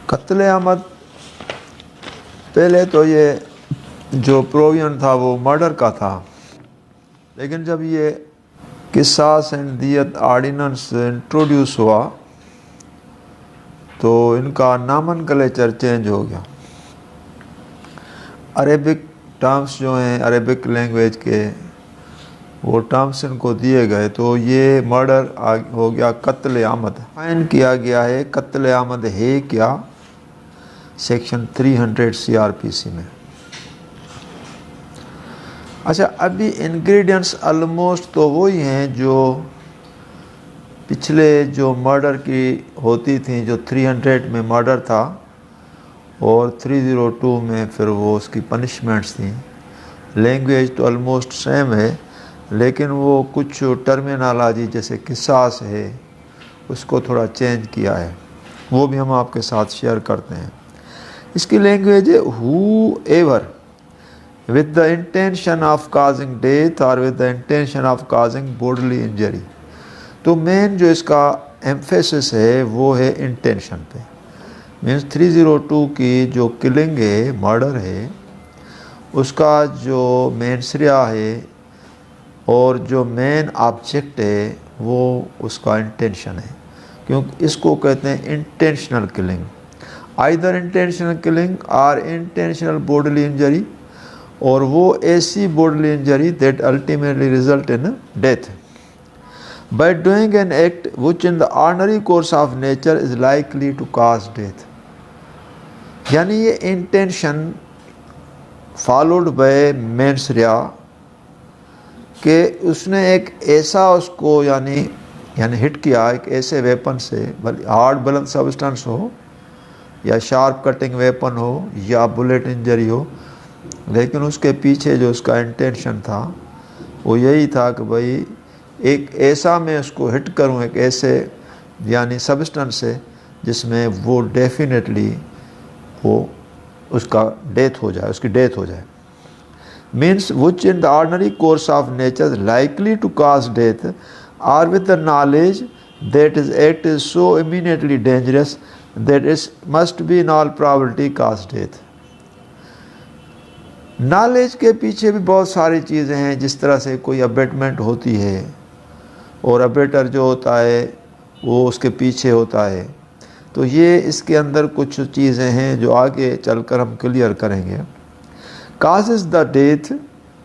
कत्ल अहमद पहले तो ये जो प्रोविजन था वो मर्डर का था, लेकिन जब ये किसास एंड दियत आर्डिनेंस इंट्रोड्यूस हुआ तो इनका नामनक्लेचर चेंज हो गया। अरेबिक टर्म्स जो हैं अरेबिक लैंग्वेज के वो टर्म्स इनको दिए गए, तो ये मर्डर हो गया कत्ल आमद। फाइन किया गया है कत्ल आमद है क्या, सेक्शन 300 CRPC में। अच्छा, अभी इंग्रेडिएंट्स ऑलमोस्ट तो वही हैं जो पिछले जो मर्डर की होती थी, जो 300 में मर्डर था और 302 में फिर वो उसकी पनिशमेंट्स थी। लैंग्वेज तो ऑलमोस्ट सेम है, लेकिन वो कुछ टर्मिनोलॉजी जैसे किसास है उसको थोड़ा चेंज किया है, वो भी हम आपके साथ शेयर करते हैं। इसकी लैंग्वेज है whoever with the intention of causing death और with the intention of causing bodily injury. तो मेन जो इसका एम्फेसिस है वो है इंटेंशन पे। मीन्स 302 की जो किलिंग है, मर्डर है, उसका जो मेन श्रेया है और जो मेन ऑब्जेक्ट है वो उसका इंटेंशन है, क्योंकि इसको कहते हैं intentional killing, either intentional killing और इंटेंशनल बोडली इंजरी, और वो ऐसी bodily injury that ultimately result in death by doing an act which in the ordinary course of nature is likely to cause death. यानी ये intention followed by mens rea कि उसने एक ऐसा उसको यानी हिट किया एक ऐसे वेपन से, भले हार्ड बुलंद सब्सटेंस हो या शार्प कटिंग वेपन हो या बुलेट इंजरी हो, लेकिन उसके पीछे जो उसका इंटेंशन था वो यही था कि भाई एक ऐसा मैं उसको हिट करूं, एक ऐसे यानी सब्सटेंस से जिसमें वो डेफिनेटली वो उसका डेथ हो जाए, उसकी डेथ हो जाए। Means which in the ordinary course of nature likely to cause death और with the knowledge that is act is so immediately dangerous that is must be in all probability cause death. Knowledge के पीछे भी बहुत सारी चीज़ें हैं, जिस तरह से कोई अबेटमेंट होती है और अबेटर जो होता है वो उसके पीछे होता है, तो ये इसके अंदर कुछ चीज़ें हैं जो आगे चलकर हम क्लियर करेंगे। काजेज द डेथ,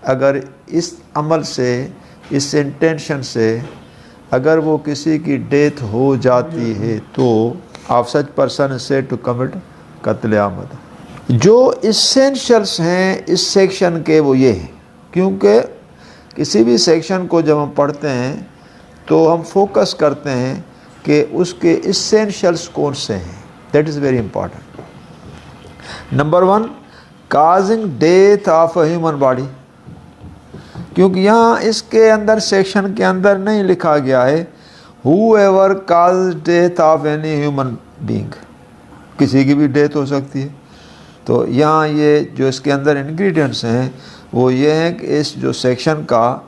अगर इस अमल से, इस इंटेंशन से अगर वो किसी की डेथ हो जाती है तो ऑफ सच पर्सन से टू कमिट कत्ल आमद। जो इसेंशियल्स हैं इस सेक्शन के वो ये हैं, क्योंकि किसी भी सेक्शन को जब हम पढ़ते हैं तो हम फोकस करते हैं कि उसके इसेंशियल्स कौन से हैं। That is very important. Number 1, causing death of a human body, क्योंकि यहाँ इसके अंदर सेक्शन के अंदर नहीं लिखा गया है who ever cause death of any human being, किसी की भी डेथ हो सकती है। तो यहाँ ये जो इसके अंदर इंग्रेडिएंट्स हैं वो ये हैं कि इस जो सेक्शन का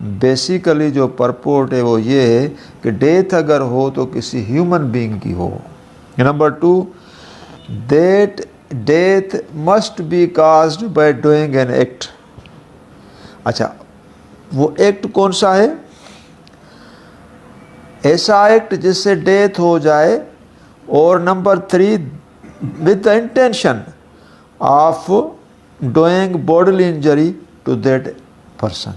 बेसिकली जो परपोर्ट है वो ये है कि डेथ अगर हो तो किसी ह्यूमन बीइंग की हो। Number 2, that death must be caused by doing an act. अच्छा, वो एक्ट कौन सा है? ऐसा एक्ट जिससे डेथ हो जाए। और number 3, with the intention of doing bodily injury to that person.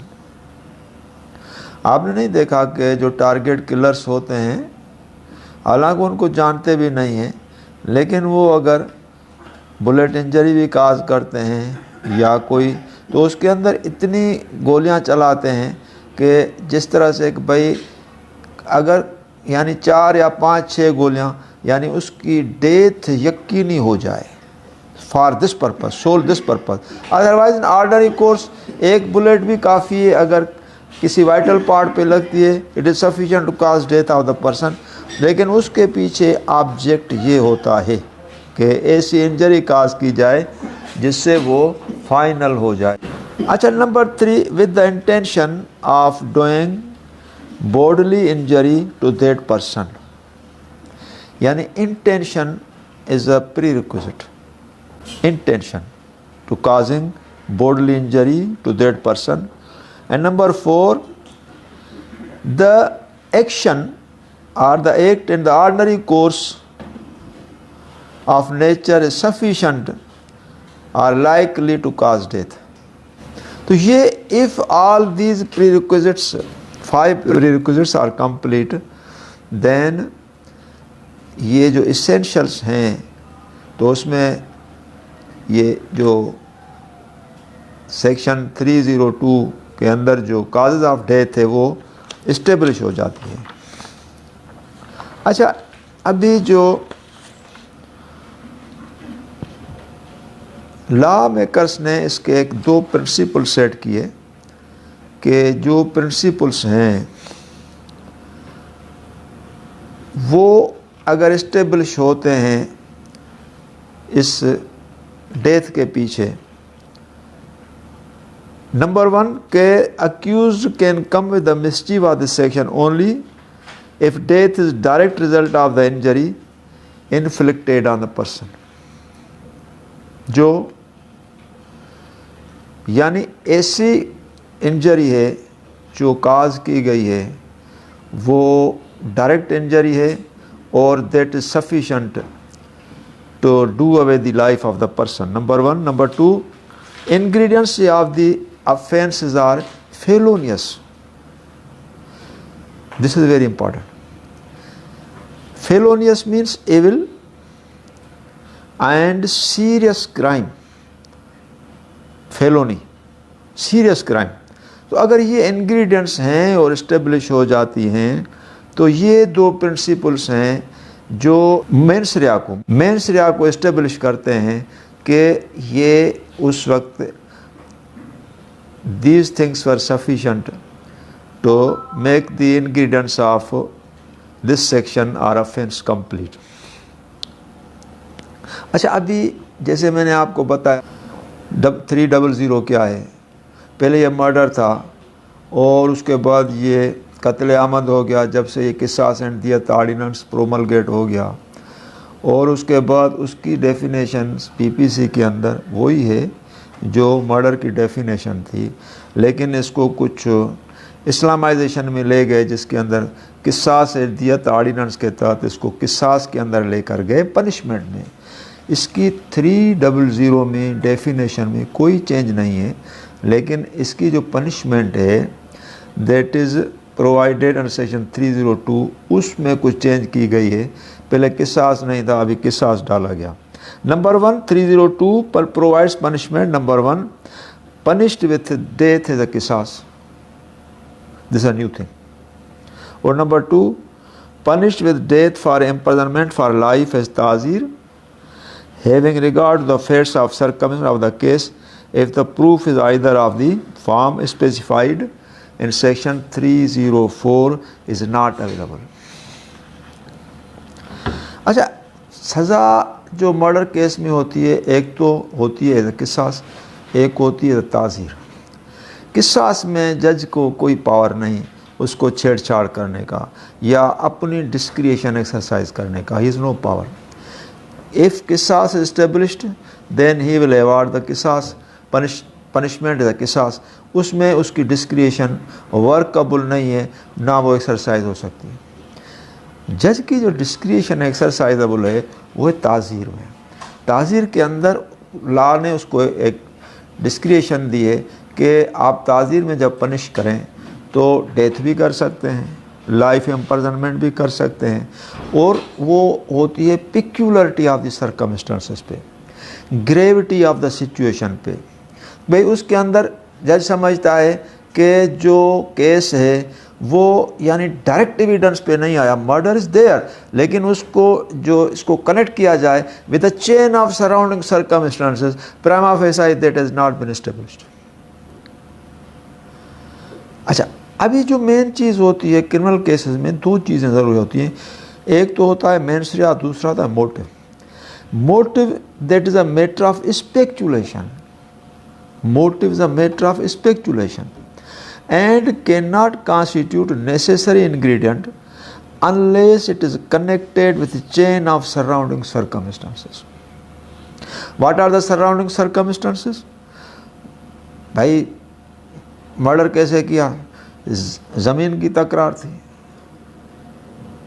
आपने नहीं देखा कि जो टारगेट किलर्स होते हैं, हालांकि उनको जानते भी नहीं हैं, लेकिन वो अगर बुलेट इंजरी भी काज करते हैं या कोई, तो उसके अंदर इतनी गोलियां चलाते हैं कि जिस तरह से कि भाई अगर यानी 4 या 5-6 गोलियां, यानी उसकी डेथ यकीनी हो जाए for this purpose, sole this purpose. Otherwise in ordinary course एक बुलेट भी काफ़ी है, अगर किसी वाइटल पार्ट पे लगती है it is sufficient to cause death of the person. लेकिन उसके पीछे ऑब्जेक्ट ये होता है कि ऐसी इंजरी काज की जाए जिससे वो फाइनल हो जाए। अच्छा, number 3, with the intention of doing bodily injury to that person, यानी intention is a prerequisite. Intention to causing bodily injury to that person. And number 4, the action or the act in the ordinary course of nature is sufficient or likely to cause death. तो ये if all these prerequisites, 5 prerequisites are complete, then ये जो essentials हैं तो उसमें ये जो section 302 के अंदर जो काजेज ऑफ डेथ है वो इस्टेब्लिश हो जाती है। अच्छा, अभी जो लॉ मेकर्स ने इसके एक 2 प्रिंसिपल सेट किए कि जो प्रिंसिपल्स हैं वो अगर इस्टेब्लिश होते हैं इस डेथ के पीछे, नंबर 1 के accused can come with the mischief of this section only if death is direct result of the injury inflicted on the person. जो यानी ऐसी इंजरी है जो काज की गई है वो डायरेक्ट इंजरी है और that is sufficient to do away the life of the person, number 1। Number 2, ingredients of the offenses are felonious. This is very important. Felonious means evil and serious crime. Felony, serious crime. तो अगर ये ingredients हैं और establish हो जाती हैं तो ये 2 principles हैं जो मेंस रिया को establish करते हैं कि ये उस वक्त these things were sufficient to make the ingredients of this section or offense complete. अच्छा, अभी जैसे मैंने आपको बताया 300 क्या है, पहले ये मर्डर था और उसके बाद ये कत्ल आमद हो गया जब से ये किसास एंड दियत ऑर्डिनेंस प्रोमलगेट हो गया, और उसके बाद उसकी डेफिनेशन पीपीसी के अंदर वही है जो मर्डर की डेफिनेशन थी, लेकिन इसको कुछ इस्लामाइजेशन में ले गए जिसके अंदर किसास एंड दियत ऑर्डिनेंस के तहत इसको किसास के अंदर लेकर गए पनिशमेंट में। इसकी 300 में डेफिनेशन में कोई चेंज नहीं है, लेकिन इसकी जो पनिशमेंट है that is provided under section 302 उसमें कुछ चेंज की गई है। पहले किसास नहीं था, अभी किसास डाला गया। नंबर 1 302 पर provides punishment, number 1 punished with death is a किसास, this is a new thing, और number 2 punished with death for imprisonment for life as ताज़ीर, having regard to the facts of circumstances of the case if the proof is either of the form specified in section 304 is not available. अच्छा, सज़ा जो murder case में होती है एक तो होती है किसास, एक होती है ताज़ीर। किसास में जज को कोई पावर नहीं उसको छेड़छाड़ करने का या अपनी डिस्क्रिएशन एक्सरसाइज करने का, he is no power. If किसास is established then he will award the किसास, पनिशमेंट इज द किसास। उसमें उसकी डिस्क्रिएशन वर्कएबल नहीं है, ना वो एक्सरसाइज हो सकती है। जज की जो डिस्क्रिएशन एक्सरसाइजेबल है वो है ताज़ीर में। ताज़ीर के अंदर लॉ ने उसको एक डिस्क्रिएशन दी है कि आप ताज़ीर में जब पनिश करें तो डेथ भी कर सकते हैं, लाइफ इम्प्रिजनमेंट भी कर सकते हैं, और वो होती है पिक्यूलरिटी ऑफ द सर्कमस्टेंसेस पे, ग्रेविटी ऑफ द सिचुएशन पे। भाई उसके अंदर जज समझता है कि जो केस है वो यानी डायरेक्ट एविडेंस पे नहीं आया, मर्डर इज देयर, लेकिन उसको जो इसको कनेक्ट किया जाए with a chain of surrounding circumstances, prima facie that has not been established. अच्छा, अभी जो मेन चीज़ होती है क्रिमिनल केसेस में 2 चीज़ें ज़रूरी होती हैं, एक तो होता है मेंस रिया, दूसरा होता है motive. Motive that is a matter of speculation, motive is a matter of speculation and cannot constitute necessary ingredient unless it is connected with the chain of surrounding circumstances. What are the surrounding circumstances? भाई murder कैसे किया? ज़मीन की तकरार थी।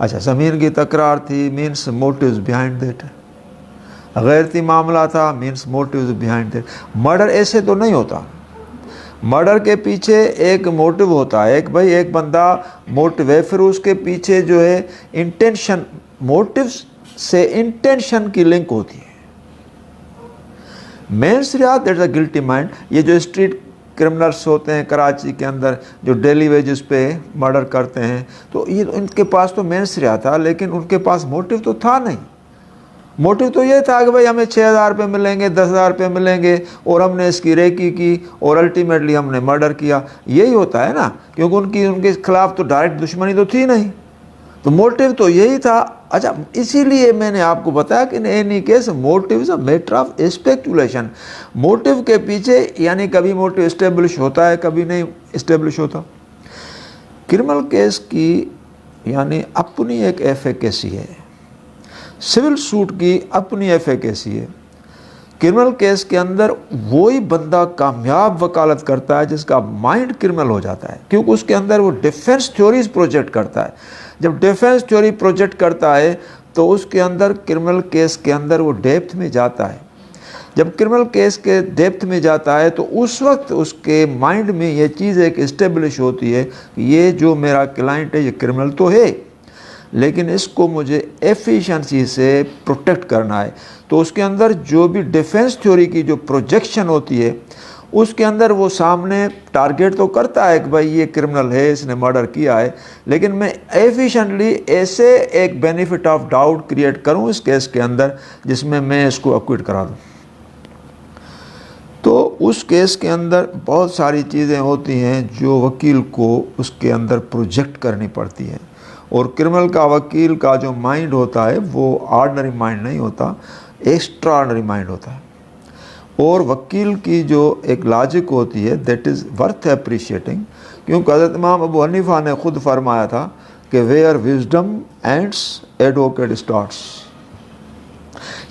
अच्छा, ज़मीन की तकरार थी मीन्स मोटिव्स बिहाइंड दैट। गैरती मामला था means motives behind that. Murder ऐसे तो नहीं होता। मर्डर के पीछे एक मोटिव होता है। एक बंदा मोटिव है, फिर उसके पीछे जो है इंटेंशन, मोटिव्स से इंटेंशन की लिंक होती है। Mens that's a guilty mind. ये जो स्ट्रीट क्रिमिनल्स होते हैं कराची के अंदर जो डेली वेजेस पे मर्डर करते हैं, तो ये उनके पास तो मेंस था, लेकिन उनके पास मोटिव तो था नहीं। मोटिव तो ये था कि भाई हमें 6,000 रुपये मिलेंगे, 10,000 रुपये मिलेंगे, और हमने इसकी रेकी की और अल्टीमेटली हमने मर्डर किया। यही होता है ना, क्योंकि उनके खिलाफ तो डायरेक्ट दुश्मनी तो थी नहीं, तो मोटिव तो यही था। अच्छा, इसीलिए मैंने आपको बताया कि in any case motive is a matter of speculation. Motive के पीछे यानी कभी मोटिव इस्टेब्लिश होता है, कभी नहीं इस्टेब्लिश होता। क्रिमिनल केस की यानी अपनी एक एफिकेसी है, सिविल सूट की अपनी एफिकेसी है। क्रिमिनल केस के अंदर वही बंदा कामयाब वकालत करता है जिसका माइंड क्रिमिनल हो जाता है, क्योंकि उसके अंदर वो डिफेंस थ्योरीज प्रोजेक्ट करता है। जब डिफेंस थ्योरी प्रोजेक्ट करता है तो उसके अंदर क्रिमिनल केस के अंदर वो डेप्थ में जाता है। जब क्रिमिनल केस के डेप्थ में जाता है तो उस वक्त उसके माइंड में ये चीज़ एक इस्टेब्लिश होती है कि ये जो मेरा क्लाइंट है ये क्रिमिनल तो है, लेकिन इसको मुझे एफिशिएंसी से प्रोटेक्ट करना है। तो उसके अंदर जो भी डिफेंस थ्योरी की जो प्रोजेक्शन होती है उसके अंदर वो सामने टारगेट तो करता है कि भाई ये क्रिमिनल है, इसने मर्डर किया है, लेकिन मैं एफिशिएंटली ऐसे एक बेनिफिट ऑफ डाउट क्रिएट करूं इस केस के अंदर जिसमें मैं इसको अक्विट करा दूं। तो उस केस के अंदर बहुत सारी चीज़ें होती हैं जो वकील को उसके अंदर प्रोजेक्ट करनी पड़ती हैं, और क्रिमिनल का वकील का जो माइंड होता है वो ऑर्डिनरी माइंड नहीं होता, एक्स्ट्रा ऑर्डिनरी माइंड होता है। और वकील की जो एक लॉजिक होती है दैट इज़ वर्थ अप्रिशिएटिंग, क्योंकि हज़रत इमाम अबू हनीफा ने खुद फरमाया था कि where wisdom ends advocate starts.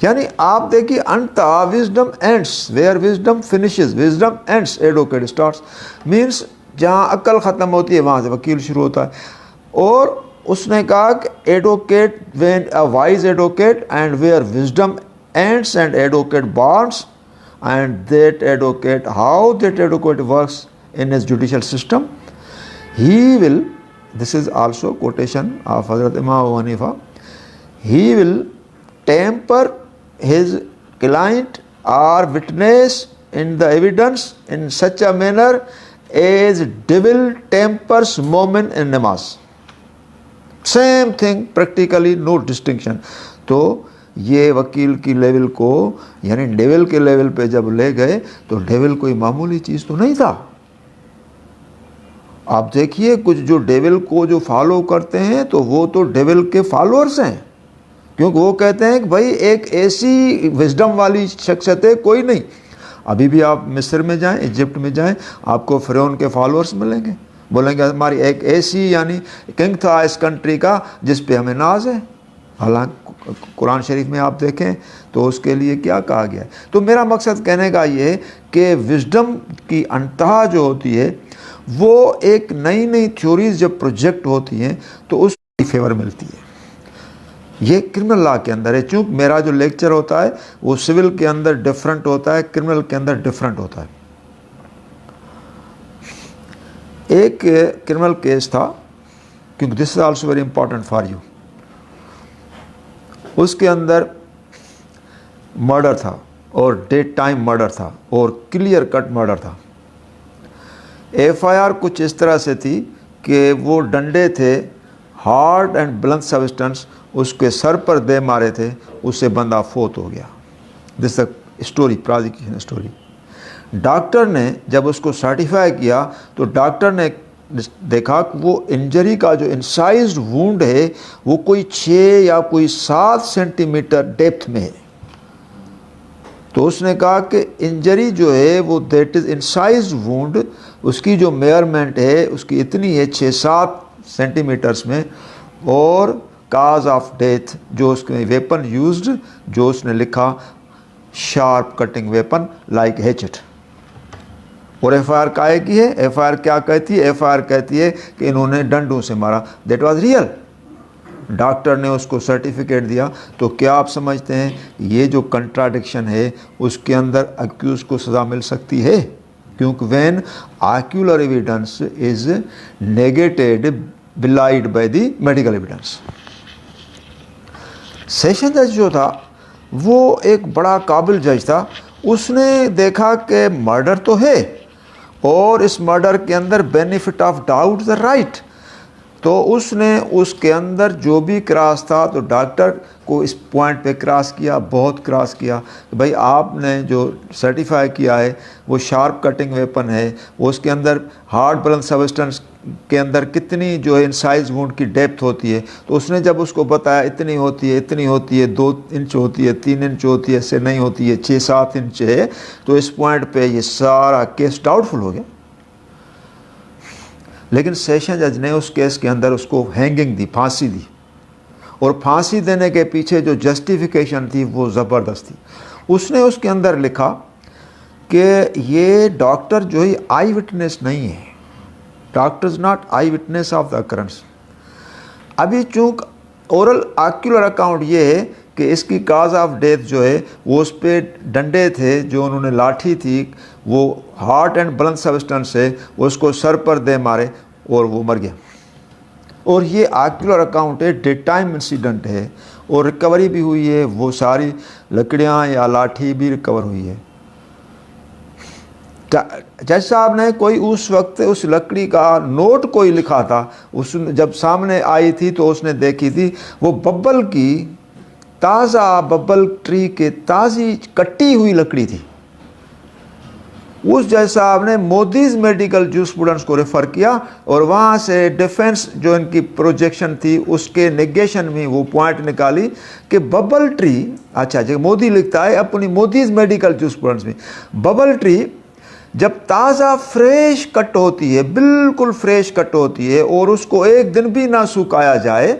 यानी आप देखिए अंततः wisdom ends where wisdom finishes, wisdom ends advocate starts. Means जहाँ अक्ल ख़त्म होती है वहाँ से वकील शुरू होता है। और उसने कहा कि advocate when a wise advocate end where wisdom ends and advocate borns and that advocate, how that advocate works in his judicial system, he will, this is also quotation of Hazrat Imam Abu Hanifa, he will temper his client or witness in the evidence in such a manner as devil tempers mu'min in namaz. Same thing, practically no distinction. तो ये वकील की level को यानी devil के level पे जब ले गए तो डेविल कोई मामूली चीज़ तो नहीं था। आप देखिए कुछ जो डेविल को जो फॉलो करते हैं तो वो तो डेविल के फॉलोअर्स हैं, क्योंकि वो कहते हैं कि भाई एक ऐसी विजडम वाली शख्सियत है कोई नहीं। अभी भी आप मिस्र में जाएं, इजिप्ट में जाएं, आपको फ़िरौन के फॉलोअर्स मिलेंगे, बोलेंगे हमारी एक ऐसी यानी किंग था इस कंट्री का जिस पे हमें नाज है। हालांकि कुरान शरीफ में आप देखें तो उसके लिए क्या कहा गया है। तो मेरा मकसद कहने का ये है कि विजडम की अंतहा जो होती है वो एक नई नई थ्योरीज जब प्रोजेक्ट होती हैं तो उसकी फेवर मिलती है। ये क्रिमिनल लॉ के अंदर है। चूँकि मेरा जो लेक्चर होता है वो सिविल के अंदर डिफरेंट होता है, क्रिमिनल के अंदर डिफरेंट होता है। एक क्रिमिनल केस था, क्योंकि this is also very important for you. उसके अंदर मर्डर था और डेट टाइम मर्डर था और क्लियर कट मर्डर था। एफआईआर कुछ इस तरह से थी कि वो डंडे थे, हार्ड एंड ब्लंट सब्सटेंस, उसके सर पर दे मारे थे, उससे बंदा फोत हो गया। This story, prosecution story. Doctor ने जब उसको सर्टिफाई किया तो डॉक्टर ने देखा कि वो इंजरी का जो इंसाइज्ड वुंड है वो कोई 6 या कोई 7 सेंटीमीटर डेप्थ में है। तो उसने कहा कि इंजरी जो है वो दैट इज़ इंसाइज्ड वुंड, उसकी जो मेजरमेंट है उसकी इतनी है 6-7 सेंटीमीटर्स में, और काज ऑफ डेथ जो उसके वेपन यूज्ड, जो उसने लिखा शार्प कटिंग वेपन लाइक हेचेट। और एफआईआर काहे की है? एफआईआर क्या कहती है? एफआईआर कहती है कि इन्होंने डंडों से मारा। That was real. डॉक्टर ने उसको सर्टिफिकेट दिया। तो क्या आप समझते हैं ये जो कंट्राडिक्शन है उसके अंदर अक्यूज को सज़ा मिल सकती है? क्योंकि when ocular evidence is negated belied by the medical evidence. Session जज जो था वो एक बड़ा काबिल जज था। उसने देखा कि मर्डर तो है और इस मर्डर के अंदर benefit of doubt the right. तो उसने उसके अंदर जो भी क्रॉस था, तो डॉक्टर को इस पॉइंट पे क्रॉस किया, बहुत क्रॉस किया कि भाई आपने जो सर्टिफाई किया है वो शार्प कटिंग वेपन है, वो उसके अंदर हार्ड ब्लंट सब्सटेंस के अंदर कितनी जो है इंसाइज वुंड की डेप्थ होती है। तो उसने जब उसको बताया इतनी होती है, इतनी होती है, 2 इंच होती है, 3 इंच होती है, इससे नहीं होती है, 6-7 इंच है, तो इस पॉइंट पे ये सारा केस डाउटफुल हो गया। लेकिन सेशन जज ने उस केस के अंदर उसको हैंगिंग दी, फांसी दी। और फांसी देने के पीछे जो जस्टिफिकेशन थी वो ज़बरदस्त थी। उसने उसके अंदर लिखा कि ये डॉक्टर जो है आई विटनेस नहीं है, doctor is not I witness of the occurrence. अभी चूँकि ओरल आक्यूलर अकाउंट ये है कि इसकी काज ऑफ डेथ जो है वो उस पर डंडे थे, जो उन्होंने लाठी थी वो हार्ट एंड ब्लंट सब्सटेंस है, उसको सर पर दे मारे और वो मर गया। और ये आक्यूलर अकाउंट है, डेड टाइम इंसिडेंट है और रिकवरी भी हुई है, वो सारी लकड़ियाँ या लाठी भी रिकवर हुई है। जज साहब ने कोई उस वक्त उस लकड़ी का नोट कोई लिखा था, उस जब सामने आई थी तो उसने देखी थी वो बब्बल की, ताज़ा बब्बल ट्री के ताज़ी कटी हुई लकड़ी थी। उस जज साहब ने मोदीज मेडिकल जूरिस्प्रूडेंस को रेफ़र किया और वहाँ से डिफेंस जो इनकी प्रोजेक्शन थी उसके नेगेशन में वो पॉइंट निकाली कि बबल ट्री, अच्छा जो मोदी लिखता है अपनी मोदीज मेडिकल जूरिस्प्रूडेंस में, बबल ट्री जब ताज़ा फ्रेश कट होती है, बिल्कुल फ्रेश कट होती है और उसको एक दिन भी ना सुखाया जाए,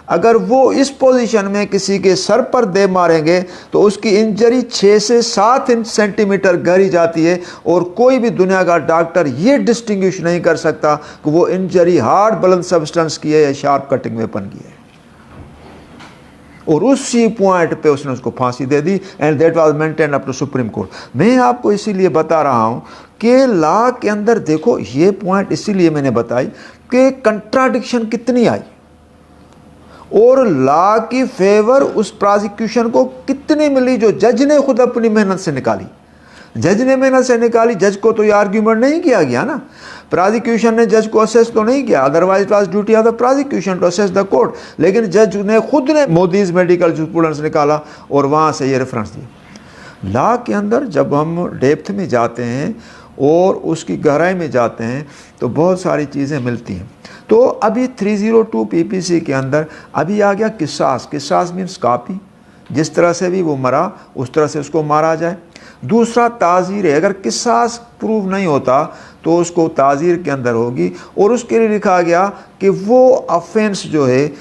अगर वो इस पोजीशन में किसी के सर पर दे मारेंगे तो उसकी इंजरी 6 से 7 इंच सेंटीमीटर गहरी जाती है और कोई भी दुनिया का डॉक्टर ये डिस्टिंग्विश नहीं कर सकता कि वो इंजरी हार्ड ब्लंट सब्सटेंस की है या शार्प कटिंग वेपन की है। और उसी पॉइंट पे उसने उसको फांसी दे दी and that was maintain up to supreme court. मैं आपको इसीलिए बता रहा हूँ कि लॉ के अंदर देखो ये पॉइंट इसीलिए मैंने बताई कि कंट्राडिक्शन कितनी आई और लॉ की फेवर उस प्रोसिक्यूशन को कितनी मिली जो जज ने खुद अपनी मेहनत से निकाली। जज ने मेहनत से निकाली, जज को तो ये आर्ग्यूमेंट नहीं किया गया ना, प्रोसिक्यूशन ने जज को असेस तो नहीं किया, otherwise it was duty of the prosecution to assess the court, लेकिन जज ने खुद ने मोदीज मेडिकल जूरिस्प्रूडेंस निकाला और वहाँ से ये रेफरेंस दिया। लॉ के अंदर जब हम डेप्थ में जाते हैं और उसकी गहराई में जाते हैं तो बहुत सारी चीज़ें मिलती हैं। तो अभी 302 पीपीसी के अंदर अभी आ गया किसास। किसास मीन्स कॉपी, जिस तरह से भी वो मरा उस तरह से उसको मारा जाए। दूसरा ताज़ीर है, अगर किसास प्रूव नहीं होता तो उसको ताज़ीर के अंदर होगी और उसके लिए लिखा गया कि वो ऑफेंस जो है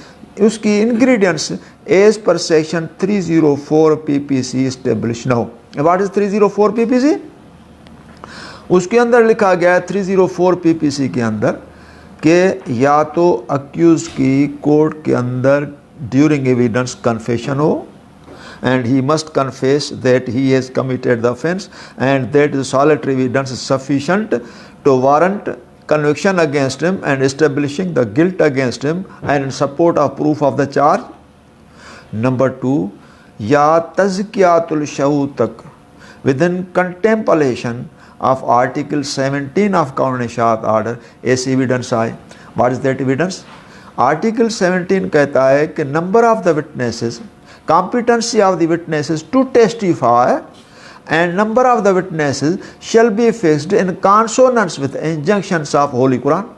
उसकी ingredients as per section 304 PPC establish न हो। What is 304 PPC? उसके अंदर लिखा गया है 304 पीपीसी के अंदर कि या तो अक्यूज की कोर्ट के अंदर ड्यूरिंग एविडेंस कन्फेशन हो and he must confess that he has committed the offense and that the solitary evidence is sufficient to warrant conviction against him and establishing the guilt against him and in support of proof of the charge. Number 2, ya tazkiyatul shahud tak within contemplation of article 17 of Kaun-e-Shahat order as evidence आए। What is that evidence? Article 17 कहता है कि number of the witnesses, competency of the witnesses to testify and number of the witnesses shall be fixed in consonance with injunctions of Holy Quran.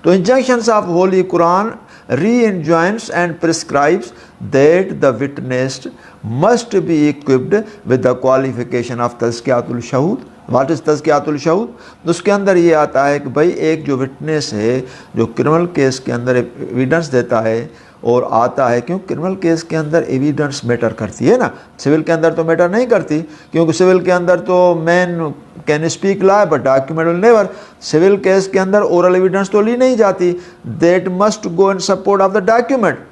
तो injunctions of Holy Quran re-enjoins and prescribes that the witness must be equipped with the qualification of तज़कियातुल शहूद। What is तज़कियातुल शहूद? उसके अंदर ये आता है कि भाई एक जो विटनेस है जो क्रिमिनल केस के अंदर एविडेंस देता है और आता है, क्योंकि क्रिमिनल केस के अंदर एविडेंस मैटर करती है ना, सिविल के अंदर तो मैटर नहीं करती, क्योंकि सिविल के अंदर तो man can speak lie but document will never. Civil case के अंदर ओरल एविडेंस तो ली नहीं जाती, that must go in support of the document.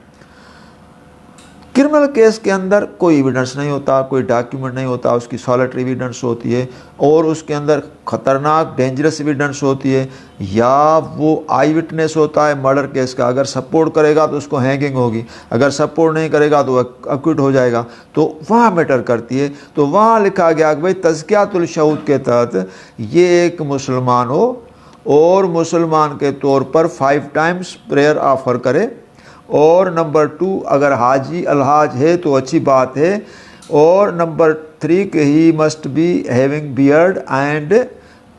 Criminal case के अंदर कोई एविडेंस नहीं होता, कोई डॉक्यूमेंट नहीं होता, उसकी सॉलिटरी एविडेंस होती है और उसके अंदर ख़तरनाक डेंजरस एविडेंस होती है, या वो आई विटनेस होता है मर्डर केस का, अगर सपोर्ट करेगा तो उसको हैंगिंग होगी, अगर सपोर्ट नहीं करेगा तो अक्विट हो जाएगा, तो वहाँ मैटर करती है। तो वहाँ लिखा गया कि भाई तज़कियातुल शहूद के तहत ये एक मुसलमान हो और मुसलमान के तौर पर 5 टाइम्स प्रेयर ऑफर करे, और नंबर 2 अगर हाजी अलहाज है तो अच्छी बात है, और नंबर 3 कि he must be having beard and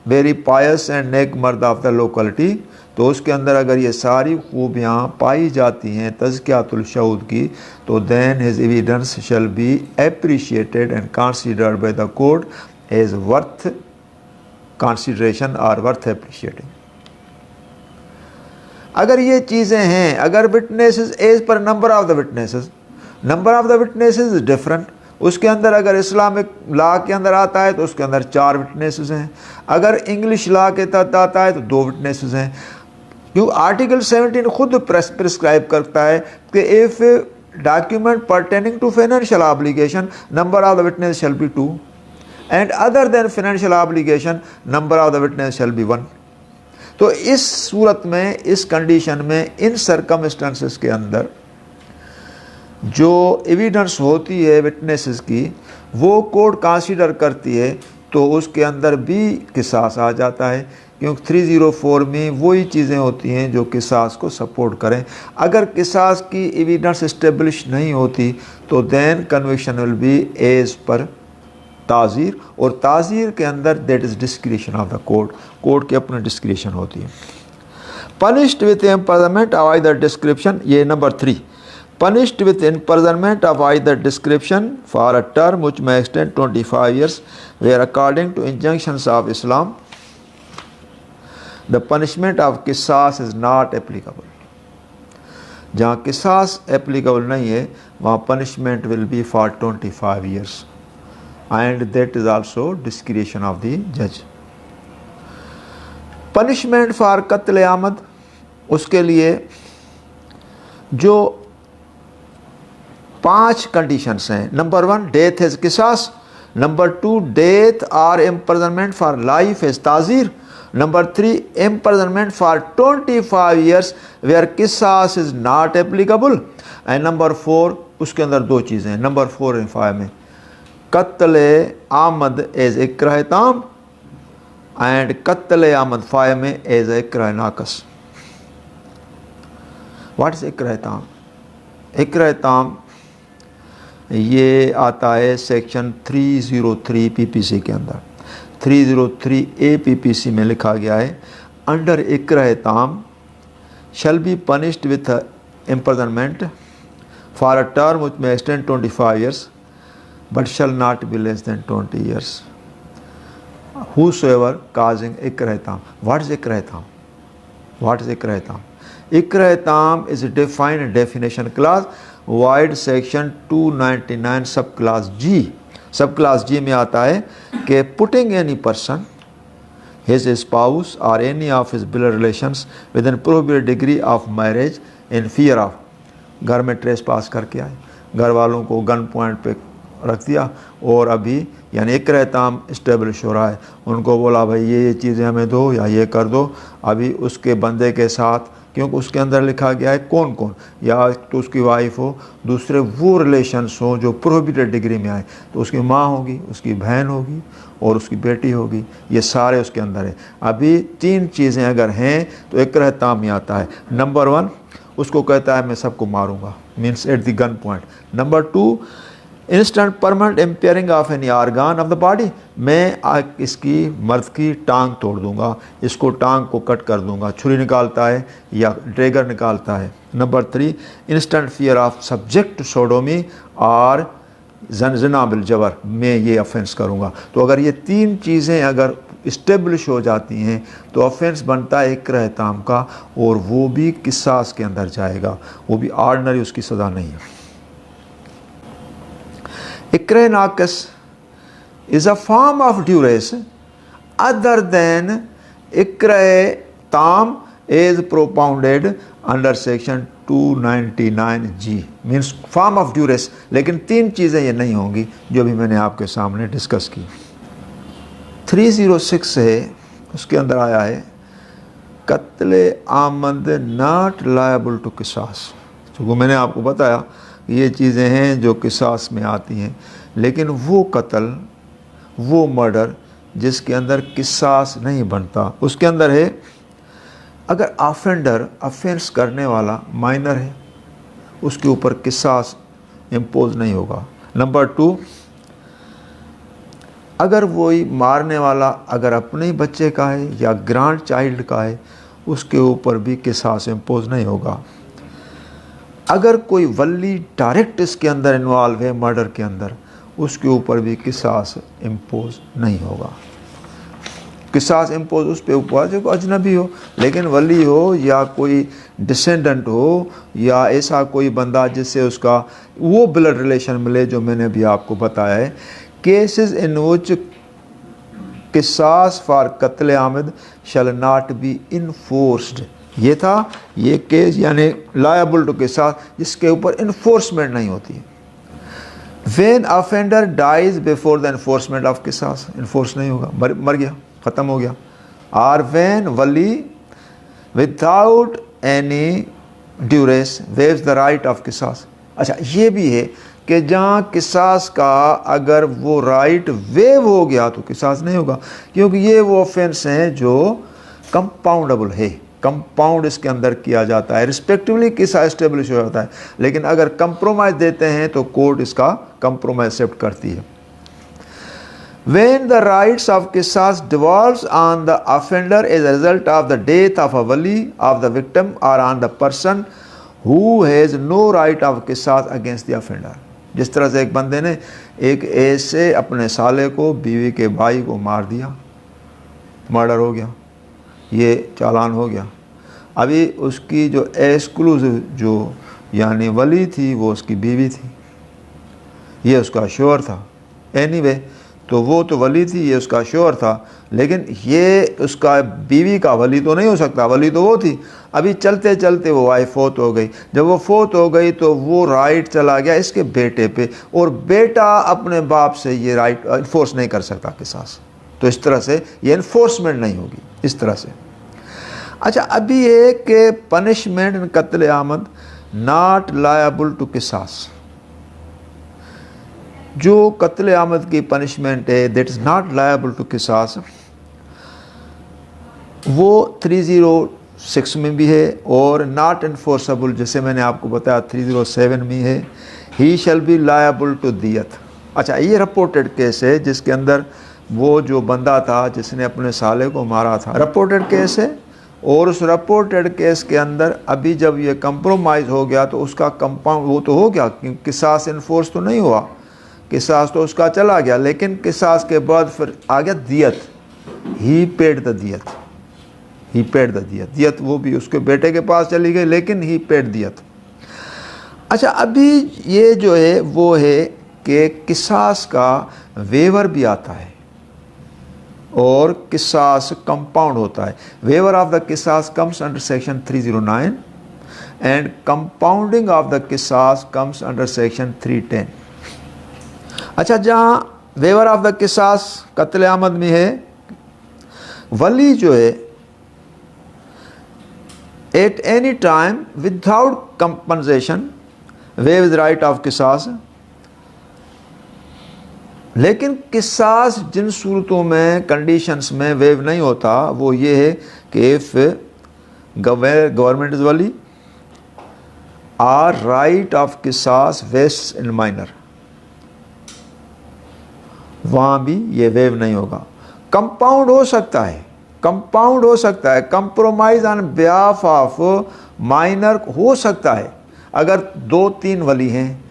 very Payas and neck मर्द ऑफ द लोकलिटी। तो उसके अंदर अगर ये सारी खूबियाँ पाई जाती हैं तज़कियातुल शहूद की, तो then his evidence shall be appreciated and considered by the court as worth consideration और वर्थ एप्रिशिएटिंग। अगर ये चीज़ें हैं, अगर witnesses as per number of the witnesses is different, उसके अंदर अगर इस्लामिक लॉ के अंदर आता है तो उसके अंदर 4 विटनेसेस हैं, अगर इंग्लिश लॉ के तहत आता है तो 2 विटनेसेस हैं, क्योंकि आर्टिकल 17 खुद प्रिस्क्राइब करता है कि if document pertaining to financial obligation number of the witness shall be 2 and other than financial obligation number of the witness shall be 1। तो इस सूरत में, इस कंडीशन में, इन सर्कमस्टेंसेस के अंदर जो एविडेंस होती है विटनेसेस की वो कोर्ट कंसीडर करती है, तो उसके अंदर भी किसास आ जाता है, क्योंकि 304 में वही चीज़ें होती हैं जो किसास को सपोर्ट करें। अगर किसास की एविडेंस इस्टेब्लिश नहीं होती तो then conviction will be as per ताज़ीर, और ताज़ीर के अंदर that is discretion of the court, court की अपनी डिस्क्रिशन होती है। Punished with imprisonment of either description, ये number 3, punished with imprisonment of either description for a term which may extend 25 years where according to injunctions of Islam the punishment of qisas is not applicable। जहाँ किसास applicable नहीं है वहाँ punishment will be for 25 years and that is also discretion of the judge। Punishment for कत्ल आमद, उसके लिए जो 5 conditions हैं, नंबर 1 डेथ इज किसास, नंबर 2 डेथ और इम्प्रिजनमेंट फॉर लाइफ इज ताज़ीर, number 3 imprisonment for 25 years where किसास is not applicable, and number 4 उसके अंदर 2 चीज़ें हैं, नंबर 4 और 5 में कत्ल आमद एज इकराह ताम एंड कत्ल आमद 5 में एज इकराह नाकस। व्हाट इज इकराह ताम? इकराह ताम ये आता है सेक्शन 303 पीपीसी के अंदर, 303 APPC में लिखा गया है, अंडर इकराह ताम shall be punished with imprisonment for a term which may extend 25 years but shall not be less than 20 years whosoever causing ikrah tam। What is ikrah tam? What is ikrah tam? Ikrah tam is a defined definition clause void section 299 subclass G। subclass G में आता है कि putting any person, his spouse or any of his blood relations within prohibited degree of marriage in fear of, घर में trace पास करके आए, घर वालों को गन पॉइंट पे रख दिया और अभी यानी इकराह ताम इस्टेब्लिश हो रहा है, उनको बोला भाई ये चीज़ें हमें दो या ये कर दो, अभी उसके बंदे के साथ, क्योंकि उसके अंदर लिखा गया है कौन कौन, या तो उसकी वाइफ हो, दूसरे वो रिलेशंस हो जो प्रोहिबिटेड डिग्री में आए, तो उसकी माँ होगी, उसकी बहन होगी और उसकी बेटी होगी, ये सारे उसके अंदर है। अभी 3 चीज़ें अगर हैं तो इकराह ताम में आता है। नंबर 1 उसको कहता है मैं सबको मारूंगा, means at the gun point. Number 2 instant permanent impairing of any organ of the body, मैं इसकी मर्द की टांग तोड़ दूंगा, इसको टांग को कट कर दूंगा, छुरी निकालता है या ड्रैगर निकालता है। Number 3, instant fear of subject sodomy और जना बिल जबर, मैं ये ऑफेंस करूंगा। तो अगर ये 3 चीज़ें अगर इस्टेब्लिश हो जाती हैं तो ऑफेंस बनता है इक्राह ताम का, और वो भी किसास के अंदर जाएगा, वो भी ऑर्डिनरी उसकी सज़ा नहीं है। इक्राह नाक़िस is a form of duress other than इक्राह ताम as propounded under section 299G, means form of duress. लेकिन 3 चीज़ें ये नहीं होंगी जो भी मैंने आपके सामने डिस्कस की। 306 है, उसके अंदर आया है कत्ले आमद नॉट लायबल टू किसास। तो मैंने आपको बताया ये चीज़ें हैं जो किसास में आती हैं, लेकिन वो कत्ल, वो मर्डर जिसके अंदर किसास नहीं बनता, उसके अंदर है अगर ऑफेंडर, ऑफेंस करने वाला माइनर है, उसके ऊपर किसास इम्पोज नहीं होगा। नंबर 2, अगर वही मारने वाला अगर अपने ही बच्चे का है या ग्रांड चाइल्ड का है, उसके ऊपर भी किसास इम्पोज नहीं होगा। अगर कोई वली डायरेक्ट इसके अंदर इन्वॉल्व है मर्डर के अंदर, उसके ऊपर भी किसास इम्पोज नहीं होगा। किसास इम्पोज उस पर ऊपर जो अजनबी हो, लेकिन वली हो या कोई डिसेंडेंट हो या ऐसा कोई बंदा जिससे उसका वो ब्लड रिलेशन मिले जो मैंने अभी आपको बताया है। केसेस इन विच किसास फॉर कत्ल आमद शैल नॉट बी इन्फोर्स्ड, ये था ये केस यानी लायबल टू किसास जिसके ऊपर इन्फोर्समेंट नहीं होती है। When offender dies before the enforcement of किसास, इन्फोर्स नहीं होगा, मर गया, ख़त्म हो गया। आर व्हेन वली without any duress waives the right of किसास। अच्छा, ये भी है कि जहाँ किसास का अगर वो राइट वेव हो गया तो किसास नहीं होगा, क्योंकि ये वो ऑफेंस हैं जो कंपाउंडेबल है, कंपाउंड इसके अंदर किया जाता है, रिस्पेक्टिवली किसा एस्टेब्लिश हो जाता है। लेकिन अगर कंप्रोमाइज देते हैं तो कोर्ट इसका कंप्रोमाइज एक्सेप्ट करती है। When the rights of qisas devolves on the offender as a result of the death of a wali of the victim or on the person who has no right of qisas against the offender। जिस तरह से एक बंदे ने एक ऐसे अपने साले को, बीवी के भाई को मार दिया, मर्डर हो गया, ये चालान हो गया। अभी उसकी जो एक्सक्लूसिव जो यानी वली थी वो उसकी बीवी थी, ये उसका शोहर था। एनीवे तो वो तो वली थी, ये उसका शोहर था, लेकिन ये उसका बीवी का वली तो नहीं हो सकता, वली तो वो थी। अभी चलते चलते वो वाइफ फोत हो गई, जब वो फोत हो गई तो वो राइट चला गया इसके बेटे पे, और बेटा अपने बाप से ये राइट इन्फोर्स नहीं कर सकता किसास। तो इस तरह से ये इन्फोर्समेंट नहीं होगी इस तरह से। अच्छा, अभी है कि पनिशमेंट इन कत्ल आमद नॉट लायबल टू किसास, जो कत्ल आमद की पनिशमेंट है that is not liable to किसास, वो 306 में भी है और नॉट इन्फोर्सेबल जैसे मैंने आपको बताया 307 में है। ही शैल बी लायबल टू दियत। अच्छा, ये रिपोर्टेड केस है जिसके अंदर वो जो बंदा था जिसने अपने साले को मारा था, रिपोर्टेड केस है। और उस रिपोर्टेड केस के अंदर अभी जब ये कंप्रोमाइज़ हो गया तो उसका कंपाउंड वो तो हो गया, किसास इन्फोर्स तो नहीं हुआ, किसास तो उसका चला गया, लेकिन किसास के बाद फिर आ गया दियत। ही पेड द दियत, ही पेड द दियत, दियत वो भी उसके बेटे के पास चली गई लेकिन ही पेड दियत। अच्छा, अभी ये जो है वो है कि किसास का वेवर भी आता है और किसास कंपाउंड होता है। वेवर ऑफ द किसास comes under section 309 and compounding of the किसास कम्स अंडर सेक्शन 310। अच्छा, जहाँ वेवर ऑफ द किसास कत्ल आमद में है, वली जो है at any time without compensation waive right of किसास। लेकिन किसास जिन सूरतों में कंडीशंस में वेव नहीं होता वो ये है कि इफ गवर्नमेंट इज वली आर राइट ऑफ किसास वेस्ट इन माइनर, वहाँ भी ये वेव नहीं होगा। कंपाउंड हो सकता है, कंपाउंड हो सकता है, compromise on behalf of minor हो सकता है अगर 2-3 वली हैं।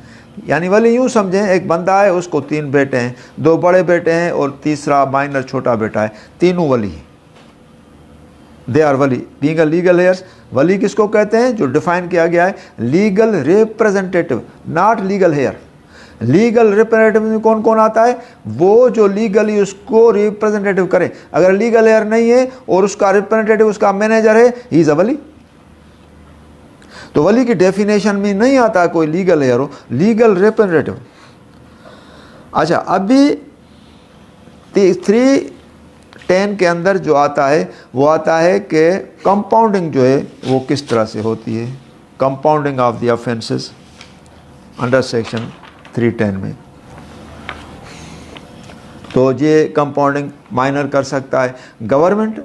यानी वली यूँ समझें, एक बंदा है, उसको 3 बेटे हैं, 2 बड़े बेटे हैं और तीसरा माइनर छोटा बेटा है, तीनों वली हैं, दे आर वली। बीइंग अ लीगल हेयर्स, वली किसको कहते हैं? जो डिफाइन किया गया है legal representative, not legal heir. Legal representative में कौन कौन आता है? वो जो लीगली उसको रिप्रेजेंटेटिव करे। अगर लीगल हेयर नहीं है और उसका रिप्रेजेंटेटिव उसका मैनेजर है, ही इज अ वली। तो वली की डेफिनेशन में नहीं आता कोई लीगल हेयर हो, लीगल रिप्रेजेंटेटिव। अच्छा, अभी 310 के अंदर जो आता है वो आता है कि कंपाउंडिंग जो है वो किस तरह से होती है। Compounding of the offences under section 310 में। तो ये कंपाउंडिंग माइनर कर सकता है। गवर्नमेंट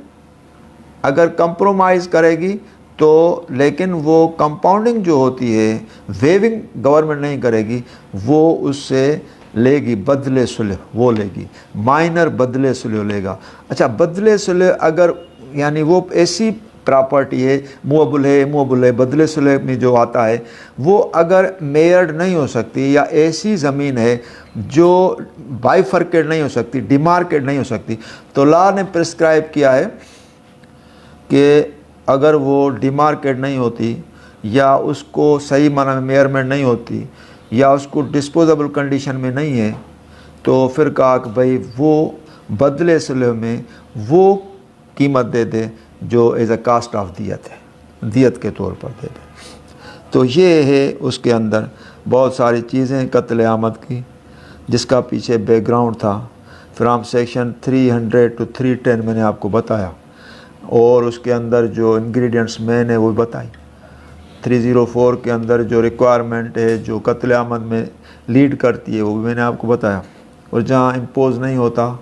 अगर कंप्रोमाइज़ करेगी तो, लेकिन वो कंपाउंडिंग जो होती है वेविंग गवर्नमेंट नहीं करेगी, वो उससे लेगी बदले सुलह, वो लेगी। माइनर बदले सुलह लेगा। अच्छा, बदले सुलह अगर यानी वो ऐसी प्रॉपर्टी है, मूवेबल है, बदले सुलह में जो आता है वो अगर मेयर्ड नहीं हो सकती, या ऐसी ज़मीन है जो बाइफर्केट नहीं हो सकती, डिमार्केट नहीं हो सकती, तो लॉ ने प्रिस्क्राइब किया है कि अगर वो डिमार्केट नहीं होती, या उसको सही माना में मेयरमेंट नहीं होती, या उसको डिस्पोजेबल कंडीशन में नहीं है, तो फिर कहा कि भाई वो बदले सुलह में वो कीमत दे दे जो एज अ कास्ट ऑफ दियत है, दियत के तौर पर दे दे। तो ये है उसके अंदर बहुत सारी चीज़ें कत्ल आमद की, जिसका पीछे बैकग्राउंड था। फ्राम सेक्शन 300 to 310 मैंने आपको बताया, और उसके अंदर जो इंग्रेडिएंट्स मैंने वो बताई। 304 के अंदर जो रिक्वायरमेंट है जो कत्ल आमद में लीड करती है वो भी मैंने आपको बताया। और जहाँ इम्पोज नहीं होता,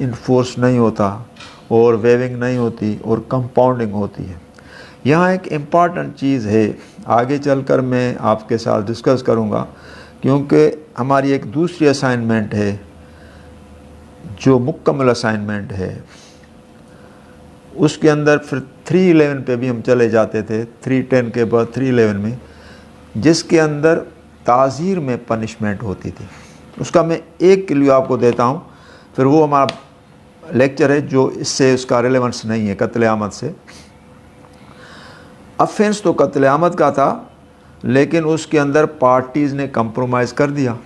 इन्फोर्स नहीं होता, और वेविंग नहीं होती, और कंपाउंडिंग होती है। यहाँ एक इम्पॉर्टेंट चीज़ है, आगे चलकर मैं आपके साथ डिस्कस करूँगा, क्योंकि हमारी एक दूसरी असाइनमेंट है जो मुकम्मल असाइनमेंट है। उसके अंदर फिर 311 पे भी हम चले जाते थे, 310 के बाद 311 में, जिसके अंदर ताज़ीर में पनिशमेंट होती थी। उसका मैं एक क्लू आपको देता हूँ, फिर वो हमारा लेक्चर है जो इससे उसका रिलेवेंस नहीं है कत्ल आमद से। अफेंस तो कत्ल आमद का था, लेकिन उसके अंदर पार्टीज़ ने कंप्रोमाइज़ कर दिया।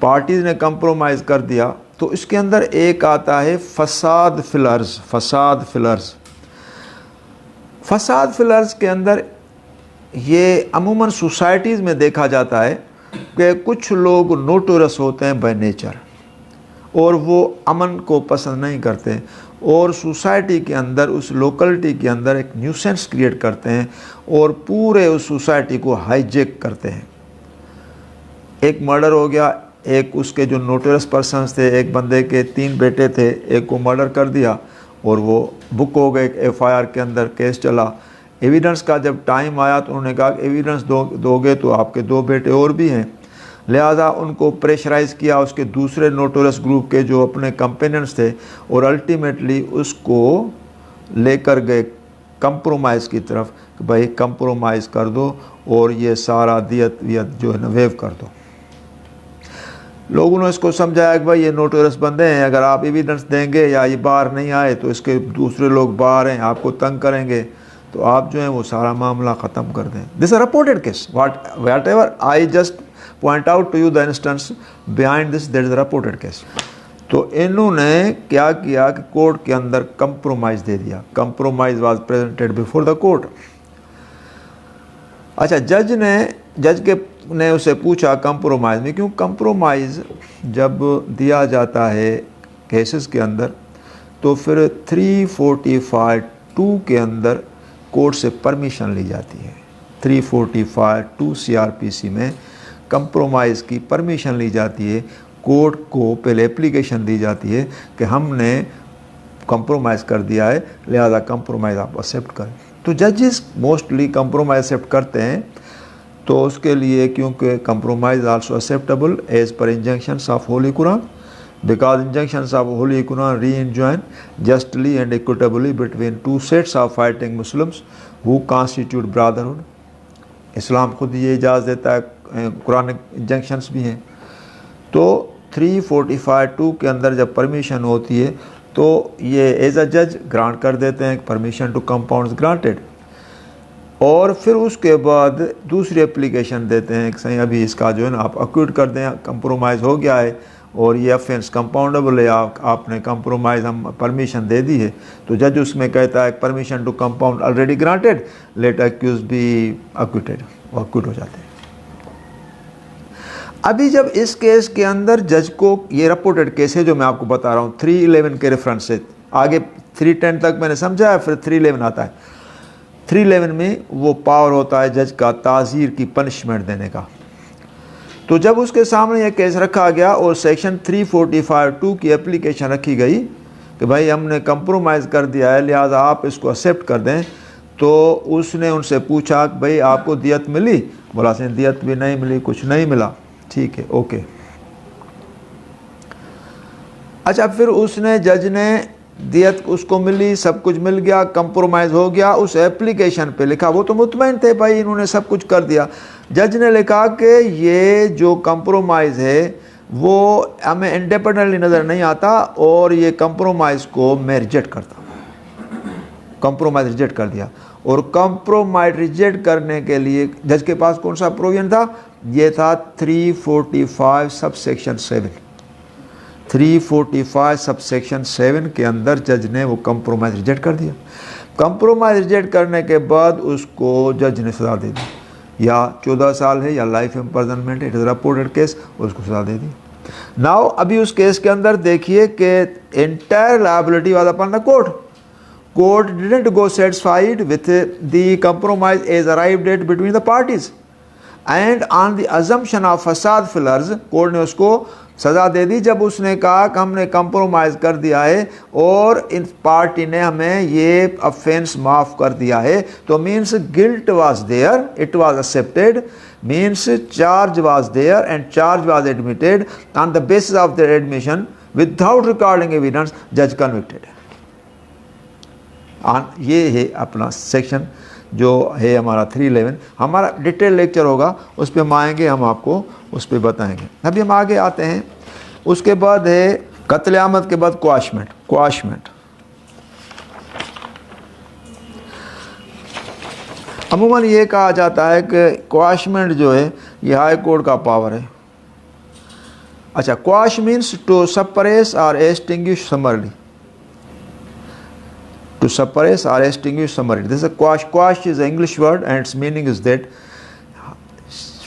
पार्टीज़ ने कंप्रोमाइज़ कर दिया तो इसके अंदर एक आता है फसाद फिलर्स। फसाद फिलर्स, फसाद फिलर्स के अंदर ये अमूमन सोसाइटीज़ में देखा जाता है कि कुछ लोग नोटोरस होते हैं बाय नेचर, और वो अमन को पसंद नहीं करते, और सोसाइटी के अंदर, उस लोकलिटी के अंदर एक न्यूसेंस क्रिएट करते हैं, और पूरे उस सोसाइटी को हाईजेक करते हैं। एक मर्डर हो गया, एक उसके जो नोटोरस पर्सन्स थे, एक बंदे के 3 बेटे थे, एक को मर्डर कर दिया, और वो बुक हो गए, FIR के अंदर केस चला। एविडेंस का जब टाइम आया तो उन्होंने कहा कि एविडेंस दोगे तो आपके 2 बेटे और भी हैं, लिहाजा उनको प्रेशराइज़ किया उसके दूसरे नोटोरस ग्रुप के जो अपने कंपेनियंस थे, और अल्टीमेटली उसको लेकर गए कंप्रोमाइज़ की तरफ कि भाई कंप्रोमाइज़ कर दो और ये सारा दियत वियत जो है ना वेव कर दो। लोगों ने इसको समझाया कि भाई ये नोटोरस बंदे हैं, अगर आप एविडेंस देंगे या ये बाहर नहीं आए तो इसके दूसरे लोग बाहर हैं, आपको तंग करेंगे, तो आप जो है वो सारा मामला ख़त्म कर दें। This are reported case, whatever I just point out to you the instance behind this, that is reported case. तो इन्होंने क्या किया कि कोर्ट के अंदर कंप्रोमाइज़ दे दिया। Compromise was presented before the court. अच्छा, जज ने उसे पूछा कंप्रोमाइज़ में क्यों। कंप्रोमाइज़ जब दिया जाता है केसेस के अंदर तो फिर 345(2) के अंदर कोर्ट से परमिशन ली जाती है। 345(2) CRPC में कंप्रोमाइज़ की परमिशन ली जाती है। कोर्ट को पहले एप्लीकेशन दी जाती है कि हमने कंप्रोमाइज़ कर दिया है, लिहाजा कंप्रोमाइज़ आप एक्सेप्ट करें। तो जजेस मोस्टली कंप्रोमाइज़ एक्सेप्ट करते हैं। तो उसके लिए, क्योंकि compromise also acceptable as per injunctions of holy Quran, because injunctions of Holy Quran re-enjoin justly and equitably between two sets of fighting Muslims who constitute brotherhood. इस्लाम खुद ये इजाज़त देता है, कुरानिक इंजंक्शंस भी हैं। तो 345(2) के अंदर जब परमिशन होती है तो ये एज अ जज ग्रांट कर देते हैं, परमिशन टू कंपाउंड्स ग्रांटेड, और फिर उसके बाद दूसरी एप्लीकेशन देते हैं कि सही अभी इसका जो है ना आप अक्यूट कर दें, कंप्रोमाइज़ हो गया है और ये ऑफेंस कंपाउंडेबल है, आपने कंप्रोमाइज़ हम परमिशन दे दी है, तो जज उसमें कहता है permission to compound already granted, let accused be acquitted, वो अक्यूट हो जाते हैं। अभी जब इस केस के अंदर जज को, ये रिपोर्टेड केस है जो मैं आपको बता रहा हूँ 311 के रेफरेंस से, आगे 310 तक मैंने समझा है, फिर 311 आता है। 311 में वो पावर होता है जज का ताज़ीर की पनिशमेंट देने का। तो जब उसके सामने ये केस रखा गया और सेक्शन 345(2) की एप्लीकेशन रखी गई कि भाई हमने कंप्रोमाइज़ कर दिया है लिहाजा आप इसको एक्सेप्ट कर दें, तो उसने उनसे पूछा कि भाई आपको दियत मिली? बोला से दियत भी नहीं मिली, कुछ नहीं मिला। ठीक है, ओके। अच्छा, फिर उसने, जज ने दियत उसको मिली, सब कुछ मिल गया, कंप्रोमाइज़ हो गया, उस एप्लीकेशन पे लिखा, वो तो मुतमईन थे भाई इन्होंने सब कुछ कर दिया। जज ने लिखा कि ये जो कंप्रोमाइज़ है वो हमें इंडिपेंडेंटली नज़र नहीं आता और ये कंप्रोमाइज़ को मैं रिजेक्ट करता हूँ। कंप्रोमाइज़ रिजेक्ट कर दिया, और कंप्रोमाइज़ रिजेक्ट करने के लिए जज के पास कौन सा प्रोविजन था? ये था 345 सबसेक्शन 7। 345 सबसेक्शन 7 के अंदर जज ने वो कंप्रोमाइज़ रिजेक्ट कर दिया। कंप्रोमाइज़ रिजेक्ट करने के बाद उसको जज ने सज़ा दे दी, या 14 साल है या life imprisonment, it is reported case, उसको सज़ा दे दी। नाउ अभी उस केस के अंदर देखिए कि entire liability was upon the court. Court didn't go satisfied with the compromise as arrived at between the parties and on the assumption of फसाद फिलर्स, कोर्ट ने उसको सज़ा दे दी जब उसने कहा कि हमने कंप्रोमाइज़ कर दिया है और इन पार्टी ने हमें ये ऑफेंस माफ़ कर दिया है। तो means guilt was there, it was accepted, means charge was there and charge was admitted, on the basis of the admission without recording evidence जज कन्विक्टेड। ये है अपना सेक्शन जो है हमारा 311। हमारा डिटेल लेक्चर होगा, उस पर हम आएँगे, हम आपको उस पर बताएंगे। अभी हम आगे आते हैं। उसके बाद है कत्ल आमद के बाद क्वाशमेंट। क्वाशमेंट अमूमन ये कहा जाता है कि क्वाशमेंट जो है ये हाई कोर्ट का पावर है। अच्छा, क्वाश मीन्स टू सप्रेस और extinguish समरली, to suppress or extinguish summary. This is a quash. Quash is an English word and its meaning is that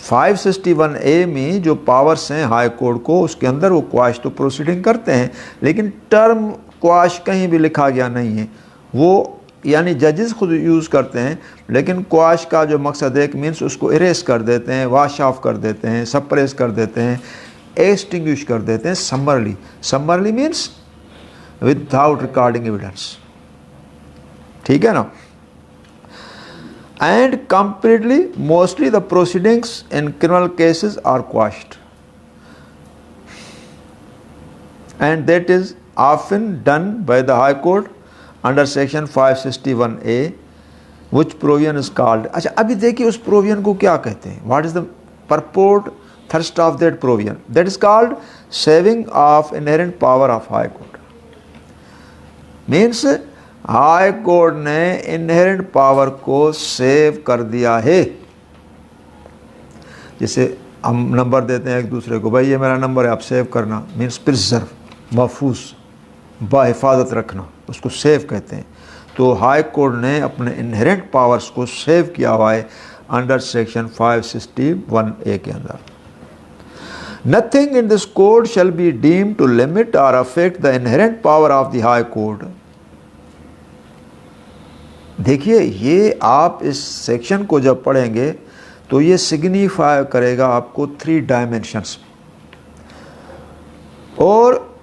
561A में जो पावर्स हैं हाई कोर्ट को, उसके अंदर वो क्वाश तो प्रोसीडिंग करते हैं, लेकिन टर्म क्वाश कहीं भी लिखा गया नहीं है, वो यानी जजेस खुद यूज़ करते हैं, लेकिन क्वाश का जो मकसद है, मीन्स उसको इरेज कर देते हैं, वाश ऑफ कर देते हैं, सप्रेस कर देते हैं, एक्सटिंग्विश कर देते हैं summarily. Summarily means without recording evidence, ठीक है ना। And completely mostly the proceedings in criminal cases are quashed and that is often done by the high court under section 561A which provision is called. अच्छा, अभी देखिए उस provision को क्या कहते हैं, what is the purport thrust of that provision? That is called saving of inherent power of high court. Means high court ने inherent power को सेव कर दिया है। जैसे हम नंबर देते हैं एक दूसरे को, भाई ये मेरा नंबर है आप सेव करना, मीन्स प्रिजर्व, महफूज, बाहिफाजत रखना, उसको सेव कहते हैं। तो हाई कोर्ट ने अपने इनहेरेंट पावर्स को सेव किया हुआ है अंडर सेक्शन 561A के अंदर। Nothing in this code shall be deemed to limit or affect the inherent power of the high court. देखिए, ये आप इस सेक्शन को जब पढ़ेंगे तो ये सिग्निफाई करेगा आपको 3 डायमेंशंस, और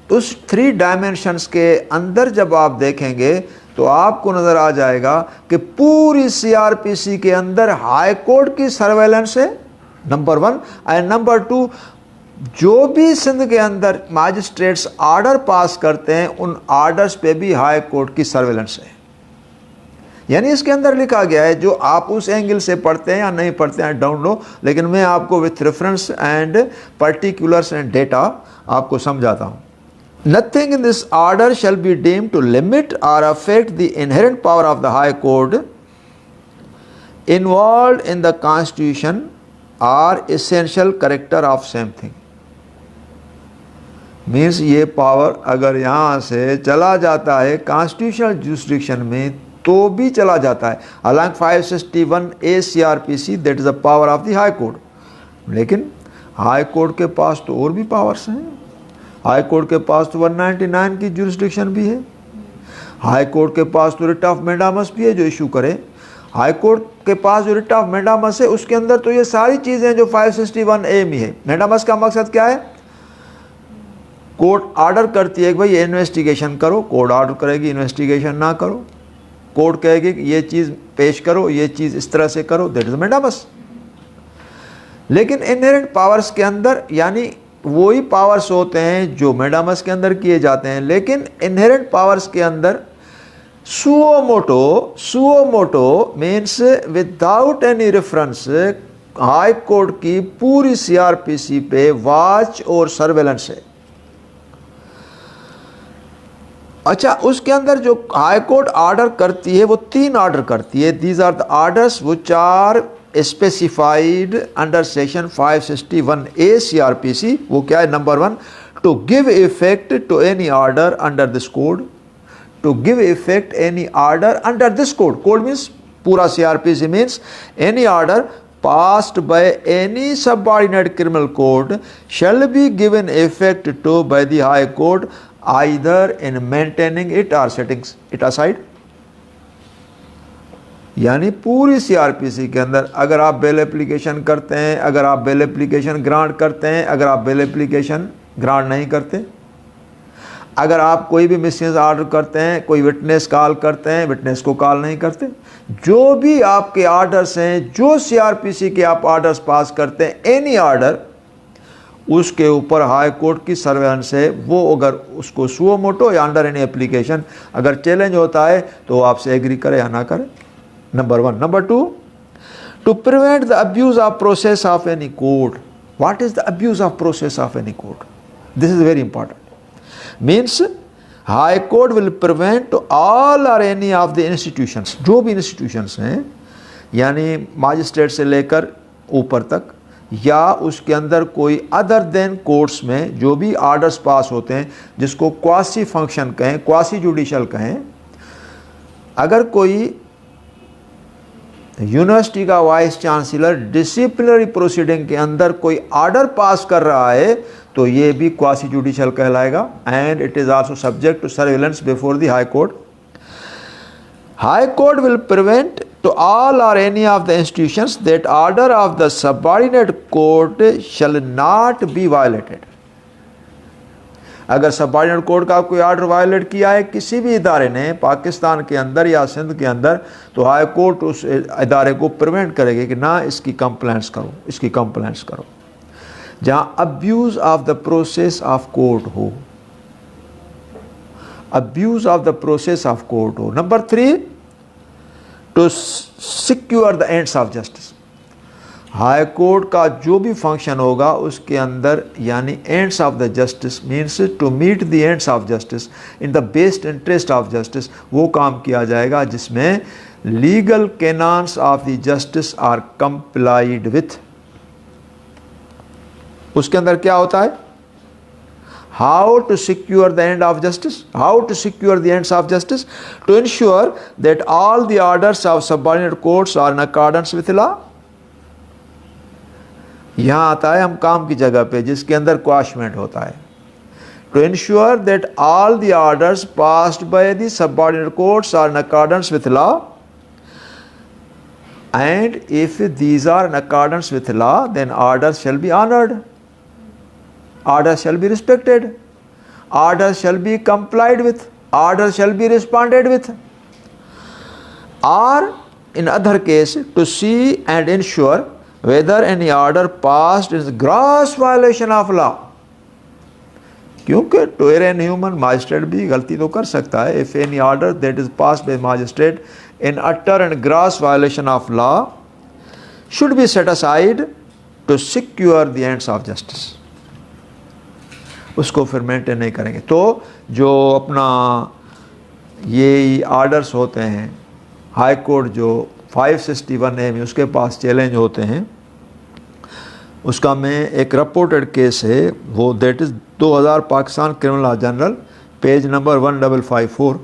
उस 3 डायमेंशंस के अंदर जब आप देखेंगे तो आपको नज़र आ जाएगा कि पूरी CRPC के अंदर हाई कोर्ट की सर्वेलेंस है, नंबर 1, एंड नंबर 2 जो भी सिंध के अंदर मैजिस्ट्रेट्स ऑर्डर पास करते हैं उन ऑर्डर्स पे भी हाई कोर्ट की सर्वेलेंस है। यानी इसके अंदर लिखा गया है, जो आप उस एंगल से पढ़ते हैं या नहीं पढ़ते हैं, डोंट नो, लेकिन मैं आपको with reference and particulars and data आपको समझाता हूँ। Nothing in this order shall be deemed to limit or affect the inherent power of the High Court involved in the Constitution or essential character of same thing. Means ये power अगर यहाँ से चला जाता है कॉन्स्टिट्यूशनल जुरिस्डिक्शन में तो भी चला जाता है, along 561 A CRPC, that is the power of the high court. लेकिन हाई कोर्ट के पास तो और भी पावर्स हैं। हाई कोर्ट के पास तो 199 की जुरिस्डिक्शन भी है। हाई कोर्ट के पास तो रिट ऑफ मैंडामस भी है जो इशू करे। हाई कोर्ट के पास जो रिट ऑफ मैंडामस है उसके अंदर तो ये सारी चीज़ें जो 561A में है। मैंडामस का मकसद क्या है? कोर्ट ऑर्डर करती है कि भाई ये इन्वेस्टिगेशन करो, कोर्ट ऑर्डर करेगी इन्वेस्टिगेशन ना करो, कोर्ट कहेगी कि ये चीज़ पेश करो, ये चीज़ इस तरह से करो, दैट इज मैंडामस। लेकिन इनहेरेंट पावर्स के अंदर यानी वही पावर्स होते हैं जो मैंडामस के अंदर किए जाते हैं, लेकिन इनहेरेंट पावर्स के अंदर suo motu means without any reference high court की पूरी CRPC पे वॉच और सर्वेलेंस है। अच्छा, उसके अंदर जो हाई कोर्ट ऑर्डर करती है वो 3 ऑर्डर करती है। These are the orders which are specified under section 561A CRPC। वो क्या है? Number 1, to give effect to any order under this code. To give effect any order under this code. Code means पूरा CRPC means any order passed by any subordinate criminal court shall be given effect to by the High Court either in maintaining it or setting it aside। यानी पूरी CRPC के अंदर अगर आप bail application करते हैं, अगर आप बेल एप्लीकेशन ग्रांट करते हैं, अगर आप बेल एप्लीकेशन ग्रांट नहीं करते, अगर आप कोई भी मिसयूज ऑर्डर करते हैं, कोई विटनेस कॉल करते हैं, विटनेस को कॉल नहीं करते, जो भी आपके ऑर्डर्स हैं, जो CRPC के आप ऑर्डर्स पास करते हैं, एनी ऑर्डर, उसके ऊपर हाई कोर्ट की सर्वेलेंस है। वो अगर उसको सुओ मोटो या अंडर एनी एप्लीकेशन अगर चैलेंज होता है तो आपसे एग्री करे या ना करे। Number 1। Number 2, to prevent the abuse of process of any court. What is the abuse of process of any court? This is very important. Means high court will prevent all or any of the institutions, जो भी institutions हैं यानी magistrate से लेकर ऊपर तक, या उसके अंदर कोई अदर देन कोर्ट्स में जो भी ऑर्डर्स पास होते हैं, जिसको क्वासी फंक्शन कहें, क्वासी जुडिशल कहें। अगर कोई यूनिवर्सिटी का वाइस चांसलर डिसिप्लिनरी प्रोसीडिंग के अंदर कोई ऑर्डर पास कर रहा है तो ये भी क्वासी जुडिशल कहलाएगा, and it is also subject to surveillance before the high court. High court will prevent to all or any of the institutions that order of the subordinate court shall not be violated। अगर subordinate court का कोई order violet किया है किसी भी इदारे ने पाकिस्तान के अंदर या सिंध के अंदर, तो हाई कोर्ट उस इदारे को प्रिवेंट करेगी कि ना इसकी कंप्लेंट्स करो, इसकी कंप्लेंट्स करो। जहाँ abuse of the process of court हो, abuse of the process of court हो। Number 3, to secure the ends of justice. High court का जो भी फंक्शन होगा उसके अंदर यानी ends of the justice means to meet the ends of justice in the best interest of justice, वो काम किया जाएगा जिसमें legal canons of the justice are complied with. उसके अंदर क्या होता है? How to secure the end of justice? How to secure the ends of justice? To ensure that all the orders of subordinate courts are in accordance with law। यहाँ आता है हम काम की जगह पे जिसके अंदर क्वाशमेंट होता है। To ensure that all the orders passed by the subordinate courts are in accordance with law, and if these are in accordance with law, then orders shall be honored, orders shall be respected, orders shall be complied with, orders shall be responded with। Or in other case, to see and ensure whether any order passed is gross violation of law, क्योंकि to err an human magistrate भी गलती तो कर सकता है. If any order that is passed by magistrate in utter and gross violation of law should be set aside to secure the ends of justice, उसको फिर maintain नहीं करेंगे. तो जो अपना ये ऑर्डर्स होते हैं हाई कोर्ट जो 561A में उसके पास चैलेंज होते हैं, उसका में एक रिपोर्टेड केस है, वो that is 2000 Pakistan criminal law general page number 1554.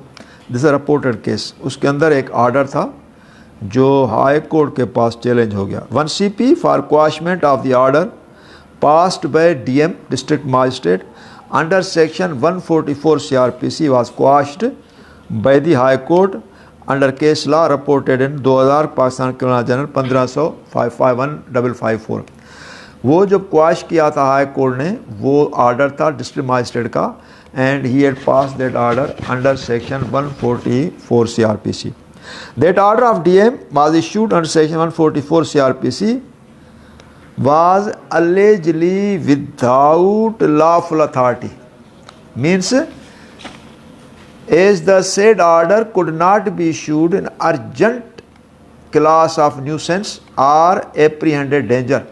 This is reported case. उसके अंदर एक ऑर्डर था जो हाई कोर्ट के पास चैलेंज हो गया. 1 CP for quashment of the order passed by DM district magistrate under section 144 CRPC was quashed by the High Court under case law reported in 2000 Pakistan criminal general 1500-551-554. वो जो quash किया था high court ने, वो order था district magistrate का, and he had pass that order under section 144 CRPC. That order of DM was issued under section 144 CRPC was allegedly without lawful authority. Means as the said order could not be issued in urgent class of nuisance or apprehended danger.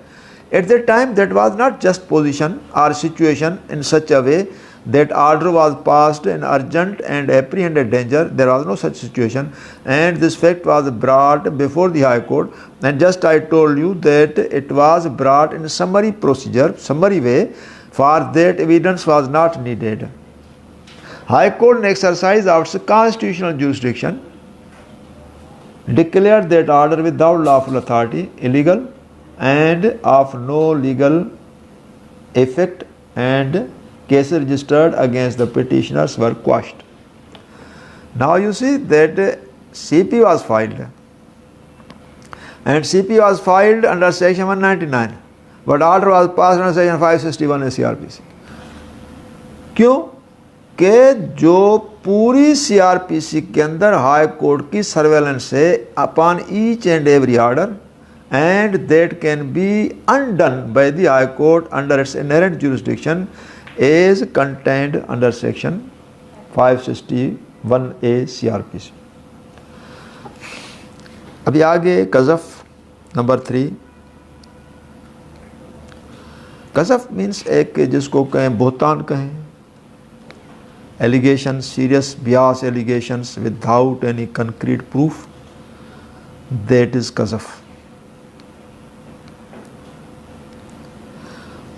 At that time that was not just position or situation in such a way that order was passed in urgent and apprehended danger. There was no such situation, and this fact was brought before the High Court, and just I told you that it was brought in summary procedure, summary way, for that evidence was not needed. High Court in exercise of its constitutional jurisdiction declared that order without lawful authority illegal and of no legal effect, and cases registered against the petitioners were quashed. Now you see that CP was filed, and CP was filed under section 199, but order was passed under section 561 CRPC. क्यों? कि जो पूरी CRPC के अंदर high court की surveillance है upon each and every order, and that can be undone by the High Court under its inherent jurisdiction is contained under section 561A CRPC. अभी आगे कज़फ नंबर 3. कज़फ मीन्स एक जिसको कहें बोहतान कहें, allegation, serious bias allegations without any concrete proof, that is कज़फ.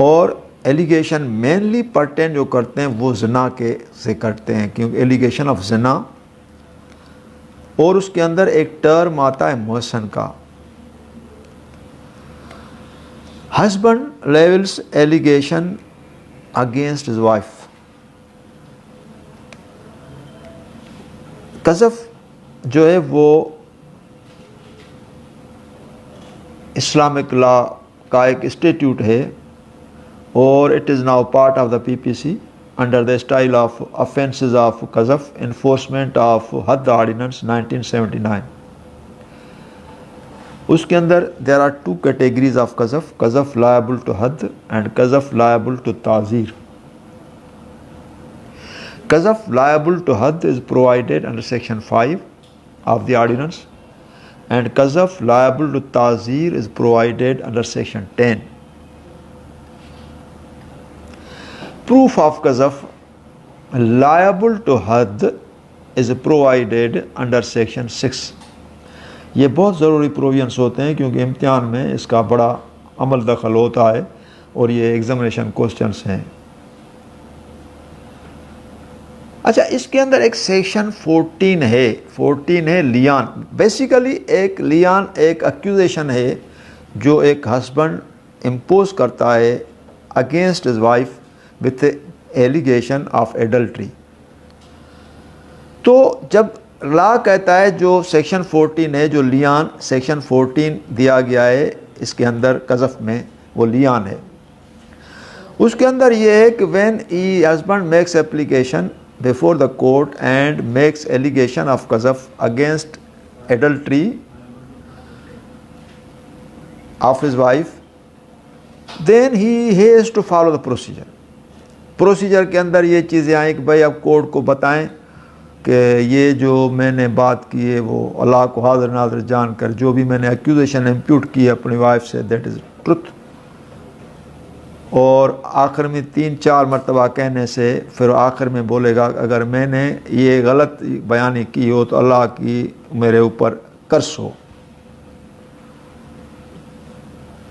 और allegation mainly pertain जो करते हैं वो ज़िना के से करते हैं, क्योंकि एलिगेशन ऑफ ज़िना, और उसके अंदर एक टर्म आता है मोहसन का. Husband levels allegation against his wife. कज़फ जो है वो इस्लामिक लॉ का एक इंस्टीट्यूट है, और it is now part of the PPC under the style of offences of Qazaf, enforcement of Hadd Ordinance 1979. उसके अंदर there are two categories of Qazaf: Qazaf liable to Hadd and Qazaf liable to Ta'zir. Qazaf liable to Hadd is provided under section 5 of the ordinance, and Qazaf liable to Ta'zir is provided under section 10. Proof of Qazaf liable to Hadd is provided under section 6. ये बहुत ज़रूरी provisions होते हैं, क्योंकि इम्तिहान में इसका बड़ा अमल दखल होता है और ये एग्जामिनेशन क्वेश्चंस हैं. अच्छा, इसके अंदर एक सेक्शन 14 है लियान. बेसिकली एक लियान एक एक्यूजेशन है जो एक हस्बैंड इम्पोज करता है against his wife with allegation of adultery. तो जब लॉ कहता है जो सेक्शन 14 है, जो लियान सेक्शन 14 दिया गया है इसके अंदर कज़फ में, वो लियान है. उसके अंदर ये है कि when a husband makes application before the court and makes allegation of कज़फ against adultery of his wife, then he has to follow the procedure. Procedure के अंदर ये चीज़ें आई कि भाई अब कोर्ट को बताएं कि ये जो मैंने बात की है वो अल्लाह को हाज़िर नाज़िर जानकर जो भी मैंने एक्यूजेशन इम्प्यूट की है अपनी वाइफ से, दैट इज़ ट्रुथ। और आखिर में 3-4 मरतबा कहने से फिर आखिर में बोलेगा अगर मैंने ये गलत बयानी की हो तो अल्लाह की मेरे ऊपर कर्स हो।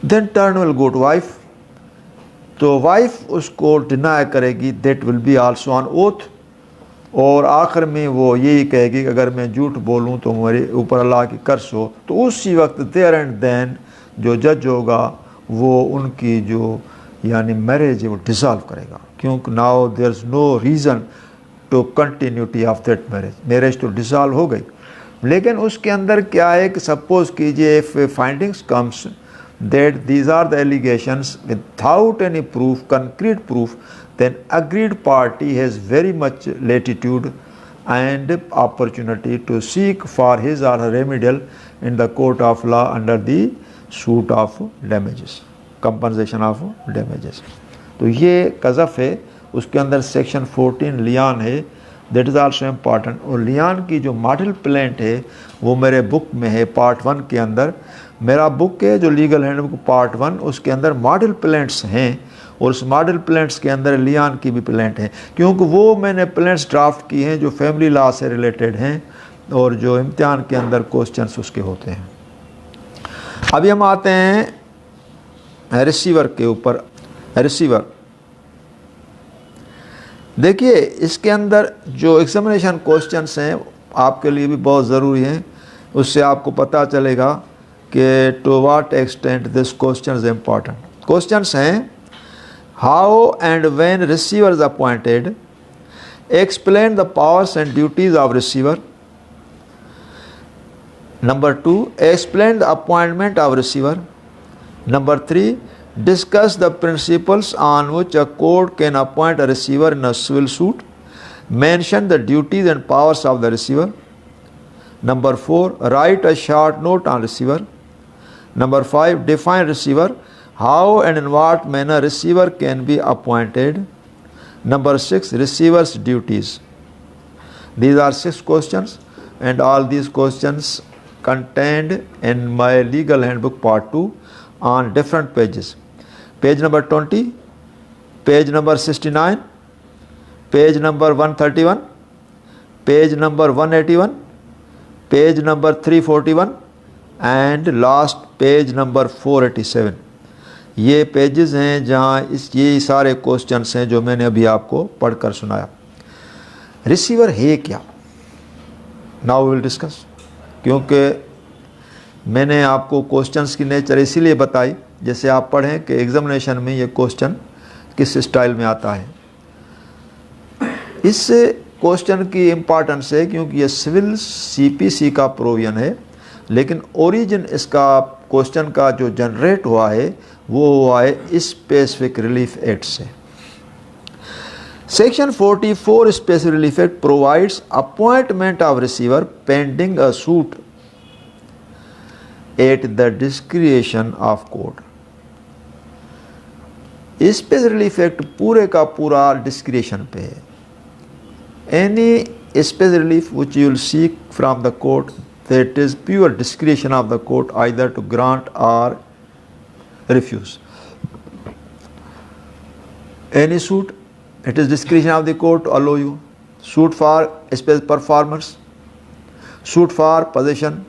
Then turn will go to wife, तो वाइफ उसको डिनाई करेगी, that will be also on oath. और आखिर में वो यही कहेगी कि अगर मैं झूठ बोलूँ तो मेरे ऊपर अल्लाह की कर्स हो। तो उसी वक्त देयर एंड देन जो जज होगा वो उनकी जो यानी मैरिज है वो डिसॉल्व करेगा, क्योंकि now there is no reason to continuity of that marriage. Marriage तो डिसॉल्व हो गई, लेकिन उसके अंदर क्या है कि सपोज कीजिए if findings comes that these are the allegations without any proof, concrete proof, then agreed party has very much latitude and opportunity to seek for his or her remedial in the court of law under the suit of damages, compensation of damages. तो ये कज़फ़ है, उसके अंदर section 14 Lian है, that is also important. और Lian की जो model plaint है वो मेरे बुक में है पार्ट 1 के अंदर। मेरा बुक है जो लीगल हैंडबुक पार्ट 1, उसके अंदर मॉडल प्लेंट्स हैं और उस मॉडल प्लेंट्स के अंदर लियान की भी प्लेंट है, क्योंकि वो मैंने प्लेंट्स ड्राफ्ट की हैं जो फैमिली लॉ से रिलेटेड हैं और जो इम्तिहान के अंदर क्वेश्चंस उसके होते हैं। अभी हम आते हैं रिसीवर के ऊपर। रिसीवर देखिए, इसके अंदर जो एग्जामिनेशन क्वेश्चंस हैं आपके लिए भी बहुत ज़रूरी हैं, उससे आपको पता चलेगा कि to what extent this question is important. Questions हैं how and when receiver is appointed, explain the powers and duties of receiver. Number 2, explain the appointment of receiver. Number 3, discuss the principles on which a court can appoint a receiver in a civil suit. Mention the duties and powers of the receiver. Number 4, write a short note on receiver. Number 5, define receiver. How and in what manner receiver can be appointed. Number 6, receiver's duties. These are 6 questions, and all these questions contained in my legal handbook part 2 on different pages. Page number 20, page number 69, page number 131, page number 181, page number 341 and last page number 487. ये pages हैं जहाँ ये सारे questions हैं जो मैंने अभी आपको पढ़कर सुनाया। रिसीवर है क्या, नाउ वी विल डिस्कस, क्योंकि मैंने आपको क्वेश्चंस की नेचर इसीलिए बताई जैसे आप पढ़ें कि एग्जामिनेशन में ये क्वेश्चन किस स्टाइल में आता है। इस क्वेश्चन की इम्पॉर्टेंस है क्योंकि ये सिविल सीपीसी का प्रोविजन है, लेकिन ओरिजिन इसका क्वेश्चन का जो जनरेट हुआ है वो हुआ है स्पेसिफिक रिलीफ एक्ट से। Section 44 specific relief act provides appointment of receiver pending a suit at the discretion of court. Specific relief act पूरे का पूरा डिस्क्रिएशन पे है। Any specific relief which you will seek from the court, that is pure discretion of the court either to grant or refuse. Any suit, it is discretion of the court to allow you. Suit for special performance, suit for possession,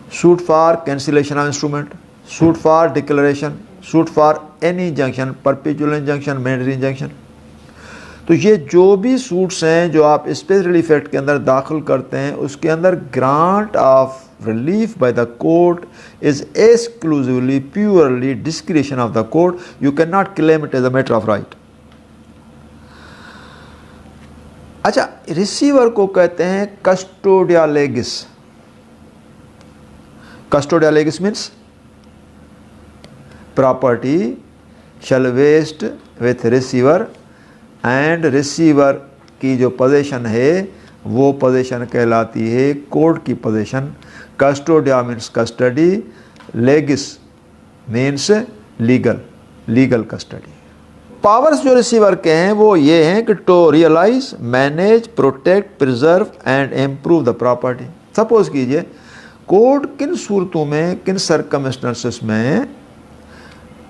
suit for cancellation of instrument, suit for declaration, suit for any injunction, perpetual injunction, mandatory injunction. तो ये जो भी suits हैं जो आप special relief act के अंदर दाखिल करते हैं उसके अंदर grant of relief by the court is exclusively purely discretion of the court. You cannot claim it as a matter of right. अच्छा, रिसीवर को कहते हैं custodia legis. Custodia legis means property shall vest with receiver and receiver की जो possession है वो possession कहलाती है कोर्ट की possession. Custodia means custody legis means legal custody. Powers जो रिसीवर के हैं वो ये हैं कि to realize, manage, protect, preserve and improve the property. Suppose कीजिए कोर्ट किन सूरतों में, किन सर्कमस्टेंसेस में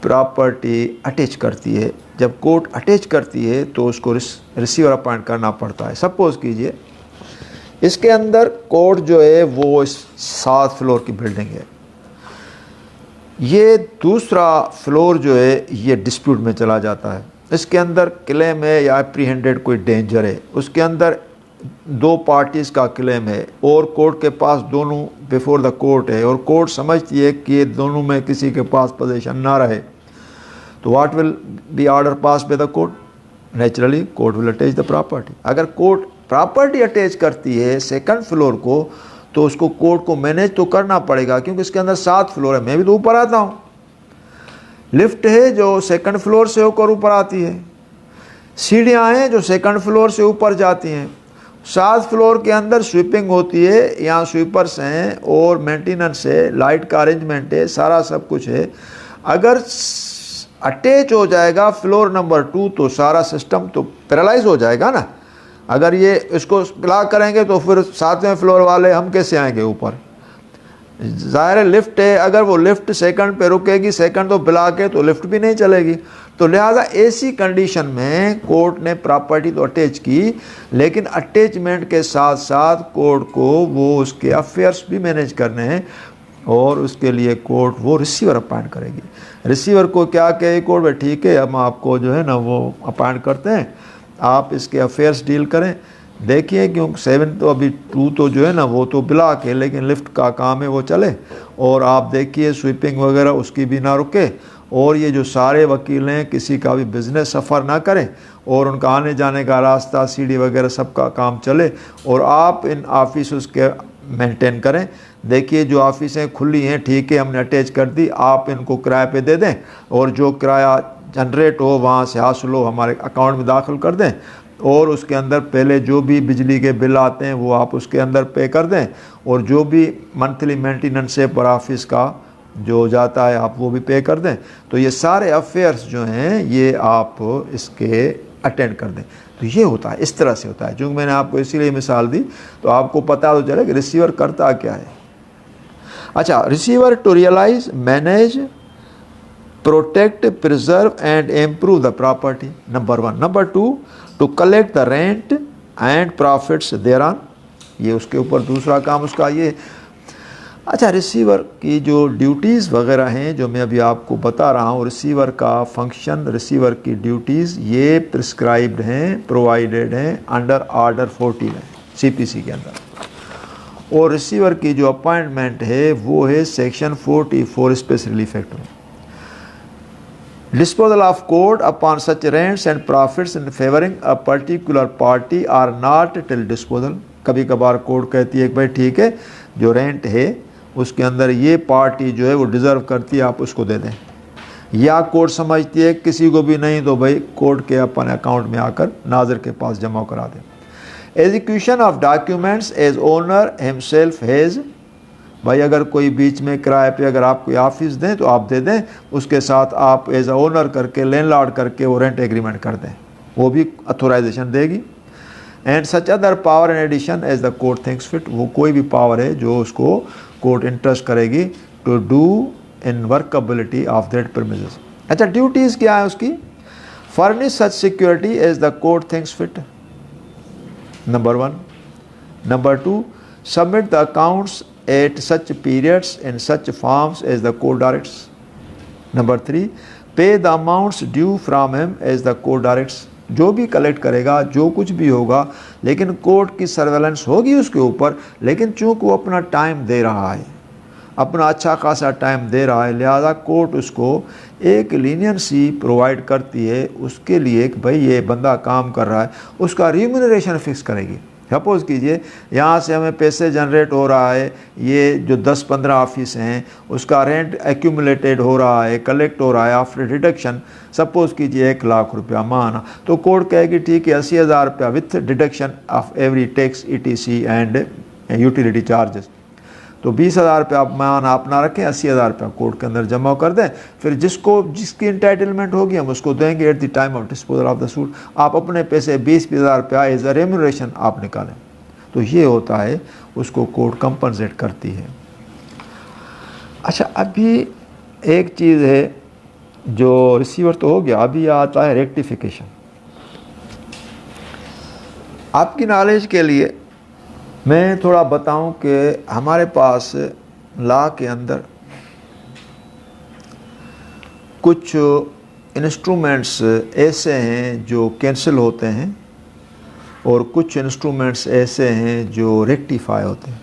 प्रॉपर्टी अटैच करती है। जब कोर्ट अटैच करती है तो उसको रिसीवर अपॉइंट करना पड़ता है। सपोज कीजिए इसके अंदर कोर्ट जो है वो 7 फ्लोर की बिल्डिंग है, ये दूसरा फ्लोर जो है ये डिस्प्यूट में चला जाता है, इसके अंदर क्लेम है या एप्रीहेंडेड कोई डेंजर है, उसके अंदर 2 पार्टीज़ का क्लेम है और कोर्ट के पास दोनों बिफोर द कोर्ट है और कोर्ट समझती है कि ये दोनों में किसी के पास पोजीशन ना रहे, तो what will be order pass bye the court? Naturally court will attach the property. अगर कोर्ट प्रॉपर्टी अटैच करती है सेकंड फ्लोर को तो उसको कोर्ट को मैनेज तो करना पड़ेगा, क्योंकि इसके अंदर 7 फ्लोर है, मैं भी तो ऊपर आता हूँ। लिफ्ट है जो सेकंड फ्लोर से होकर ऊपर आती है, सीढ़ियाँ हैं जो सेकंड फ्लोर से ऊपर जाती हैं, 7 फ्लोर के अंदर स्वीपिंग होती है, यहाँ स्वीपर्स हैं और मेंटेनेंस है, लाइट का अरेंजमेंट है, सारा सब कुछ है। अगर अटैच हो जाएगा फ्लोर नंबर 2 तो सारा सिस्टम तो पैरालाइज हो जाएगा ना। अगर ये इसको ब्लॉक करेंगे तो फिर 7वें फ्लोर वाले हम कैसे आएंगे ऊपर? ज़ाहिर है लिफ्ट है, अगर वो लिफ्ट सेकंड पे रुकेगी, सेकंड तो ब्लॉक है तो लिफ्ट भी नहीं चलेगी। तो लिहाजा ऐसी कंडीशन में कोर्ट ने प्रॉपर्टी तो अटैच की, लेकिन अटैचमेंट के साथ साथ कोर्ट को वो उसके अफेयर्स भी मैनेज करने हैं और उसके लिए कोर्ट वो रिसीवर अपॉइंट करेगी। रिसीवर को क्या कहे कोर्ट में, ठीक है हम आपको जो है ना वो अपॉइंट करते हैं, आप इसके अफेयर्स डील करें। देखिए क्योंकि 7 तो अभी 2 तो जो है ना वो तो ब्लॉक है, लेकिन लिफ्ट का काम है वो चले, और आप देखिए स्वीपिंग वगैरह उसकी भी ना रुके, और ये जो सारे वकील हैं किसी का भी बिज़नेस सफ़र ना करें और उनका आने जाने का रास्ता, सीढ़ी वगैरह सबका काम चले, और आप इन ऑफिस के मेंटेन करें। देखिए जो ऑफिसें खुली हैं ठीक है हमने अटैच कर दी, आप इनको किराए पे दे दें और जो किराया जनरेट हो वहाँ से हासिल हो हमारे अकाउंट में दाखिल कर दें, और उसके अंदर पहले जो भी बिजली के बिल आते हैं वो आप उसके अंदर पे कर दें, और जो भी मंथली मेंटेनेंस है पर ऑफिस का जो जाता है आप वो भी पे कर दें। तो ये सारे अफेयर्स जो हैं ये आप इसके अटेंड कर दें। तो ये होता है, इस तरह से होता है। चूँकि मैंने आपको इसीलिए मिसाल दी तो आपको पता तो चले कि रिसीवर करता क्या है। अच्छा, receiver to realize, manage, protect, preserve and improve the property, number 1। Number 2, to collect the rent and profits thereon, ये उसके ऊपर दूसरा काम उसका ये। अच्छा, रिसीवर की जो ड्यूटीज़ वगैरह हैं जो मैं अभी आपको बता रहा हूँ, रिसीवर का फंक्शन, रिसीवर की ड्यूटीज़ ये प्रिस्क्राइब्ड हैं, प्रोवाइडेड हैं अंडर ऑर्डर 14 है CPC के अंदर, और रिसीवर की जो अपॉइंटमेंट है वो है सेक्शन 44 स्पेशल रिलीफ एक्ट में। Disposal of court upon such rents and profits in favoring a particular party are not till disposal। कभी कभार कोर्ट कहती है कि भाई ठीक है जो रेंट है उसके अंदर ये पार्टी जो है वो डिज़र्व करती है आप उसको दे दें, या कोर्ट समझती है किसी को भी नहीं तो भाई कोर्ट के अपने अकाउंट में आकर नाज़र के पास जमा करा दें। Execution of documents as owner himself has, भाई अगर कोई बीच में किराए पे अगर आप कोई ऑफिस दें तो आप दे दें, उसके साथ आप एज अ ओनर करके लैंडलॉर्ड करके वो रेंट एग्रीमेंट कर दें, वो भी अथोराइजेशन देगी। And such other power in addition as the court thinks fit, वो कोई भी पावर है जो उसको कोर्ट इंटरेस्ट करेगी to do in workability of that premises. अच्छा, ड्यूटीज़ क्या है उसकी? Furnish such security as the court thinks fit, number 1। Number 2, submit the accounts at such periods in such forms as the court directs. Number 3, pay the amounts due from him as the court directs। जो भी collect करेगा जो कुछ भी होगा, लेकिन court की surveillance होगी उसके ऊपर, लेकिन चूँकि वो अपना टाइम दे रहा है, अपना अच्छा खासा टाइम दे रहा है, लिहाजा कोर्ट उसको एक लीनियंसी प्रोवाइड करती है उसके लिए कि भाई ये बंदा काम कर रहा है, उसका रिम्यूनरेशन फिक्स करेगी। सपोज़ कीजिए यहाँ से हमें पैसे जनरेट हो रहा है, ये जो 10-15 ऑफिस हैं उसका रेंट एक्यूमुलेटेड हो रहा है, कलेक्ट हो रहा है आफ्टर डिडक्शन, सपोज़ कीजिए 1 लाख रुपया माना, तो कोर्ट कहेगी ठीक है 80,000 रुपया with deduction of every tax ETC and utility charges. तो 20,000 रुपये आप मान आप ना रखें, 80,000 रुपये कोर्ट के अंदर जमा कर दें, फिर जिसकी इंटाइटलमेंट होगी हम उसको देंगे at the time of disposal of the suit. आप अपने पैसे 20,000 रुपया एज अ रेम्यूनरेशन आप निकालें। तो ये होता है, उसको कोर्ट कंपनसेट करती है। अच्छा, अभी एक चीज़ है जो रिसीवर तो हो गया, अभी आता है रेक्टिफिकेशन। आपकी नॉलेज के लिए मैं थोड़ा बताऊं कि हमारे पास लॉ के अंदर कुछ इंस्ट्रूमेंट्स ऐसे हैं जो कैंसिल होते हैं और कुछ इंस्ट्रूमेंट्स ऐसे हैं जो रेक्टिफाई होते हैं।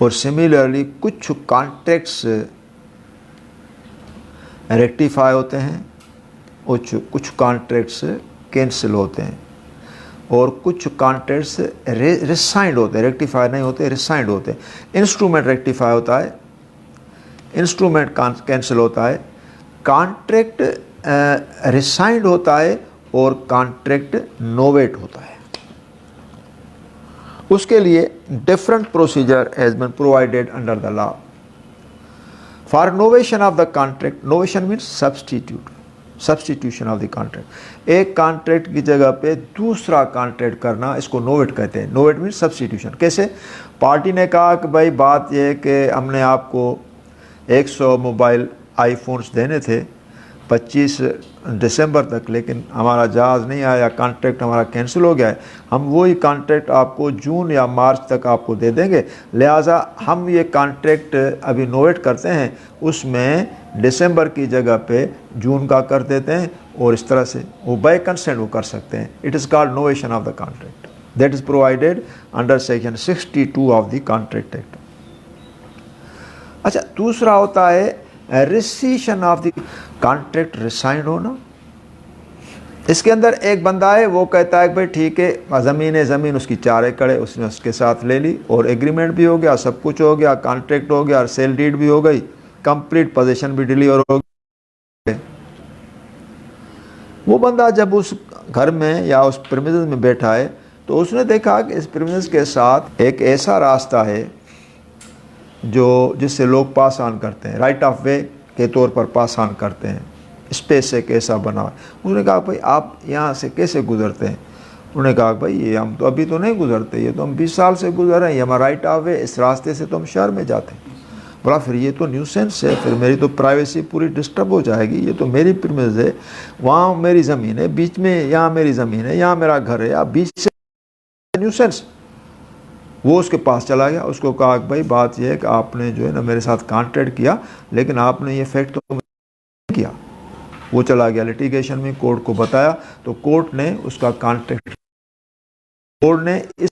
और सिमिलरली कुछ कॉन्ट्रैक्ट्स रेक्टिफाई होते हैं, कुछ कॉन्ट्रैक्ट्स कैंसिल होते हैं और कुछ कॉन्ट्रैक्ट्स रिसाइंड होते हैं, रेक्टिफाई नहीं होते, रिसाइंड होते हैं। इंस्ट्रूमेंट रेक्टिफाई होता है, इंस्ट्रूमेंट कैंसिल होता है, कॉन्ट्रैक्ट रिसाइंड होता है और कॉन्ट्रैक्ट नोवेट होता है। उसके लिए different procedure has been provided under the law for novation of the contract. Novation means substitution of the contract. एक कॉन्ट्रैक्ट की जगह पे दूसरा कॉन्ट्रैक्ट करना, इसको नोवेट कहते हैं। नोवेट मीन्स सब्स्टिट्यूशन। कैसे? पार्टी ने कहा कि भाई बात यह है कि हमने आपको 100 मोबाइल आईफोन्स देने थे 25 दिसंबर तक, लेकिन हमारा जहाज़ नहीं आया, कॉन्ट्रैक्ट हमारा कैंसिल हो गया है। हम वही कॉन्ट्रैक्ट आपको जून या मार्च तक आपको दे देंगे, लिहाजा हम ये कॉन्ट्रैक्ट अभी नोवेट करते हैं, उसमें दिसंबर की जगह पे जून का कर देते हैं और इस तरह से वो बाय कंसेंट वो कर सकते हैं। It is called novation of the contract, that is provided under section 62 of the contract act. अच्छा, दूसरा होता है रिसीशन ऑफ द कॉन्ट्रैक्ट, रिसाइंड होना। इसके अंदर एक बंदा है, वो कहता है कि भाई ठीक है, ज़मीन उसकी 4 एकड़ है, उसने उसके साथ ले ली और एग्रीमेंट भी हो गया, सब कुछ हो गया, कॉन्ट्रैक्ट हो गया, सेल डीड भी हो गई, कंप्लीट पोजीशन भी डिलीवर हो गई। वो बंदा जब उस घर में या उस प्रीमिसेस में बैठा है तो उसने देखा कि इस प्रीमिसेस के साथ एक ऐसा रास्ता है जो जिससे लोग पास ऑन करते हैं, राइट ऑफ वे के तौर पर पास ऑन करते हैं। स्पेस से कैसा बना है? उन्होंने कहा भाई आप यहाँ से कैसे गुजरते हैं? उन्होंने कहा भाई ये हम तो अभी तो नहीं गुजरते, ये तो हम 20 साल से गुजर रहे हैं, ये हमारा राइट ऑफ वे, इस रास्ते से तो हम शहर में जाते हैं। बोला फिर ये तो न्यूसेंस है, फिर मेरी तो प्राइवेसी पूरी डिस्टर्ब हो जाएगी, ये तो मेरी प्रीमिस है, वहाँ मेरी ज़मीन है, बीच में यहाँ मेरी ज़मीन है, यहाँ मेरा घर है, आप बीच से न्यूसेंस। वो उसके पास चला गया, उसको कहा भाई बात यह है कि आपने जो है ना मेरे साथ कॉन्ट्रैक्ट किया, लेकिन आपने ये फैक्ट तो नहीं किया। वो चला गया लिटिगेशन में, कोर्ट को बताया, तो कोर्ट ने उसका कॉन्ट्रैक्ट, कोर्ट ने इस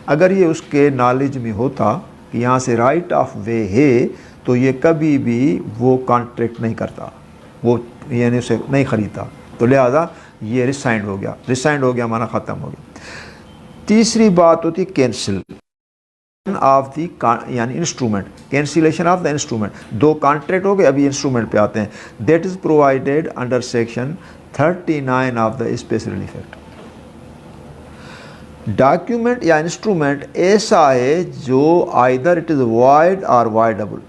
अगर ये उसके नॉलेज में होता कि यहाँ से राइट ऑफ वे है, तो ये कभी भी वो कॉन्ट्रैक्ट नहीं करता, वो यानी उसे नहीं ख़रीदता। तो लिहाजा ये रिसाइंड हो गया, रिसाइंड हो गया माना ख़त्म हो गया। तीसरी बात होती कैंसिल ऑफ दी यानी instrument, cancellation of the instrument. दो कॉन्ट्रैक्ट हो गए, अभी इंस्ट्रूमेंट पे आते हैं। That is provided under section 39 of the special relief act. Document या इंस्ट्रूमेंट ऐसा है जो आइदर इट इज वॉइड और वॉइडेबल,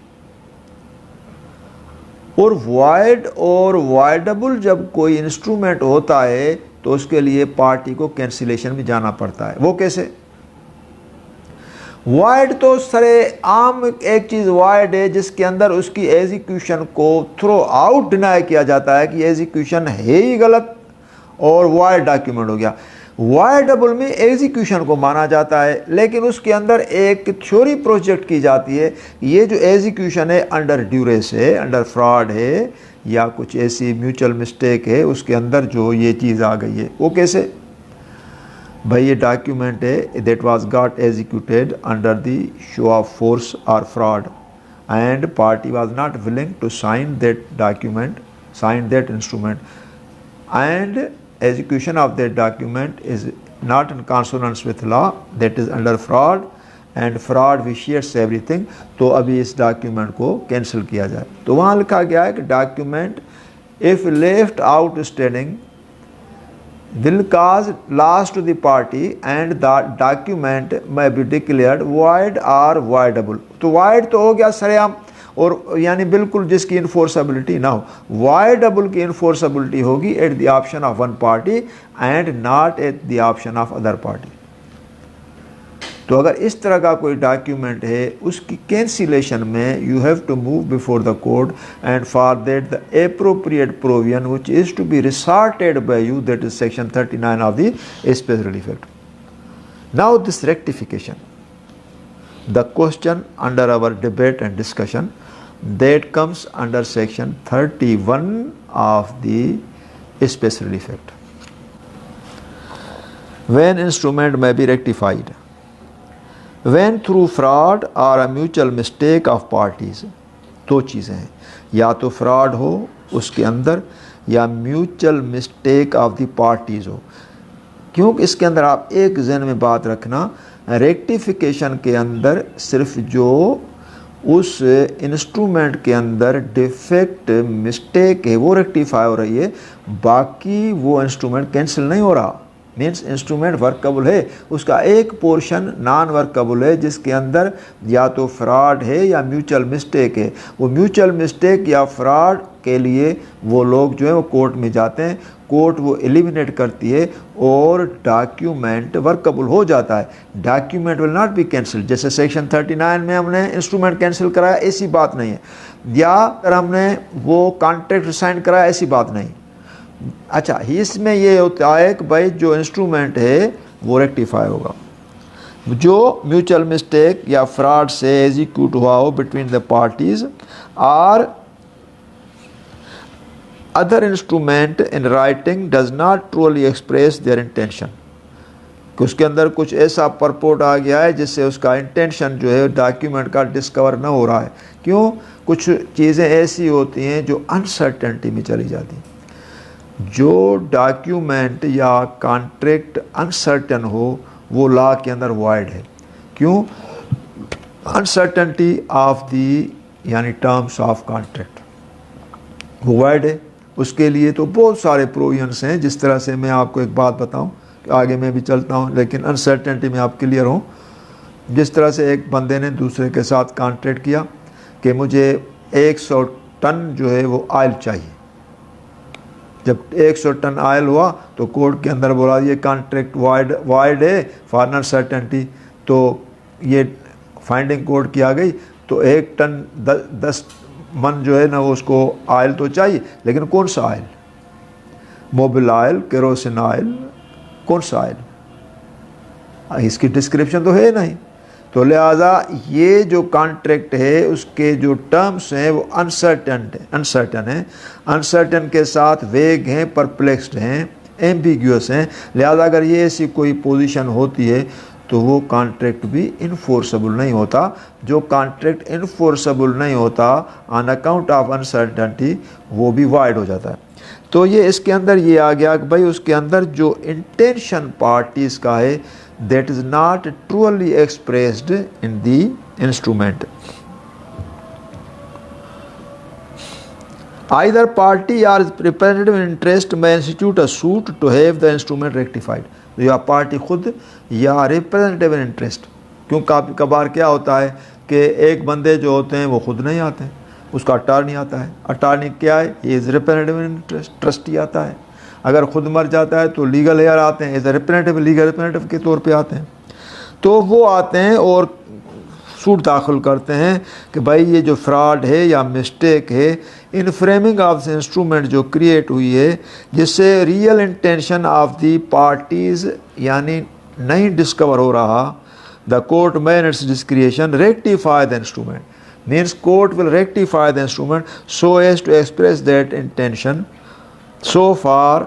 और वॉइड और वॉइडेबल जब कोई इंस्ट्रूमेंट होता है तो उसके लिए पार्टी को कैंसिलेशन में जाना पड़ता है। वो कैसे? वॉइड तो सरे आम एक चीज़ वॉइड है जिसके अंदर उसकी एग्जीक्यूशन को थ्रू आउट डिनाई किया जाता है कि एग्जीक्यूशन है ही गलत, और वॉइड डॉक्यूमेंट हो गया। वॉइडेबल में एग्जीक्यूशन को माना जाता है, लेकिन उसके अंदर एक थ्योरी प्रोजेक्ट की जाती है, ये जो एग्जीक्यूशन है अंडर ड्यूरेस है, अंडर फ्रॉड है, या कुछ ऐसी म्यूचुअल मिस्टेक है, उसके अंदर जो ये चीज़ आ गई है। वो कैसे? भाई ये डॉक्यूमेंट है that was got executed under the show of force और fraud and party was not willing to sign that document, sign that instrument, and execution of that document is not in consonance with law, that is under fraud, and fraud vitiates everything। तो अभी इस document को cancel किया जाए। तो वहाँ लिखा गया है कि document if left out standing will cause loss to the party and the document may be declared void or voidable। तो void तो हो गया सरेआम और यानी बिल्कुल जिसकी इन्फोर्सबिलिटी ना हो, voidable की इन्फोर्सबिलिटी होगी at the option of one party and not at the option of other party. तो अगर इस तरह का कोई डॉक्यूमेंट है उसकी कैंसिलेशन में you have to move before the court and for that the appropriate provision which is to be resorted by you, that is section 39 of the special relief act. Now this rectification, the question under our debate and discussion that comes under section 31 of the special relief act. When instrument may be rectified when through fraud or a mutual mistake of parties। दो चीज़ें हैं, या तो fraud हो उसके अंदर या mutual mistake of the parties हो। क्योंकि इसके अंदर आप एक ज़हन में बात रखना, रेक्टिफिकेशन के अंदर सिर्फ जो उस इंस्ट्रूमेंट के अंदर डिफेक्ट मिस्टेक है वो रेक्टिफाई हो रही है, बाकी वो इंस्ट्रूमेंट कैंसिल नहीं हो रहा। मीन्स इंस्ट्रूमेंट वर्कबल है, उसका एक पोर्शन नॉन वर्कबल है जिसके अंदर या तो फ्रॉड है या म्यूचुअल मिस्टेक है। वो म्यूचुअल मिस्टेक या फ्रॉड के लिए वो लोग जो है वो कोर्ट में जाते हैं, कोर्ट वो एलिमिनेट करती है और डॉक्यूमेंट वर्कबल हो जाता है। Document will not be cancel. जैसे सेक्शन 39 में हमने इंस्ट्रूमेंट कैंसिल कराया, ऐसी बात नहीं है, या अगर हमने वो कॉन्ट्रैक्ट साइन कराया, ऐसी बात नहीं। अच्छा, इसमें ये होता है कि भाई जो इंस्ट्रूमेंट है वो रेक्टिफाई होगा, जो म्यूचुअल मिस्टेक या फ्रॉड से एग्जीक्यूट हुआ हो बिटवीन द पार्टीज और other instrument in writing does not truly express their intention. कि उसके अंदर कुछ ऐसा परपोर्ट आ गया है जिससे उसका इंटेंशन जो है डॉक्यूमेंट का डिस्कवर न हो रहा है। क्यों? कुछ चीज़ें ऐसी होती हैं जो अनसर्टेनिटी में चली जाती हैं। जो डॉक्यूमेंट या कॉन्ट्रैक्ट अनसर्टन हो वो लॉ के अंदर वॉइड है। क्यों? अनसर्टेनिटी ऑफ दी यानी टर्म्स ऑफ कॉन्ट्रैक्ट वो वॉइड है। उसके लिए तो बहुत सारे प्रोविजंस हैं। जिस तरह से मैं आपको एक बात बताऊं, आगे मैं भी चलता हूं लेकिन अनसर्टेनिटी में आप क्लियर हों। जिस तरह से एक बंदे ने दूसरे के साथ कॉन्ट्रैक्ट किया कि मुझे 100 टन जो है वो ऑयल चाहिए। जब 100 टन ऑयल हुआ तो कोर्ट के अंदर बोला ये कॉन्ट्रैक्ट वाइड है फॉर अनसर्टेनिटी। तो ये फाइंडिंग कोर्ट की आ गई। तो 1 टन 10 मन जो है ना वो उसको ऑयल तो चाहिए, लेकिन कौन सा oil? Mobil oil, kerosene oil, कौन सा ऑयल? इसकी डिस्क्रिप्शन तो है नहीं। तो लिहाजा ये जो कॉन्ट्रैक्ट है उसके जो टर्म्स हैं वो अनसर्टन है। अनसर्टन के साथ वेग हैं, परप्लेक्स्ड हैं, एम्बिग्यूअस हैं। लिहाजा अगर ये ऐसी कोई पोजीशन होती है तो वो कॉन्ट्रैक्ट भी इन्फोर्सेबल नहीं होता। जो कॉन्ट्रैक्ट इन्फोर्सेबल नहीं होता ऑन अकाउंट ऑफ अनसर्टेनिटी वो भी वाइड हो जाता है। तो ये इसके अंदर ये आ गया कि भाई उसके अंदर जो इंटेंशन पार्टीज का है that is not truly expressed in the instrument. Either party or representative in interest may institute a suit to have the instrument rectified. तो या पार्टी खुद या रिप्रेजेंटेटिव इन इंटरेस्ट। क्यों कभार क्या होता है कि एक बंदे जो होते हैं वो खुद नहीं आते हैं, उसका अटॉर्नी आता है। अटॉर्नी क्या है? ये is representative in interest, trustee आता है। अगर खुद मर जाता है तो लीगल हेयर आते हैं, as a representative, legal representative के तौर पे आते हैं। तो वो आते हैं और सूट दाखिल करते हैं कि भाई ये जो फ्रॉड है या मिस्टेक है in framing of the instrument जो क्रिएट हुई है, जिससे real intention of the parties यानी नहीं डिस्कवर हो रहा, the court may in its discretion rectify the instrument. Means court will rectify the instrument so as to express that intention so far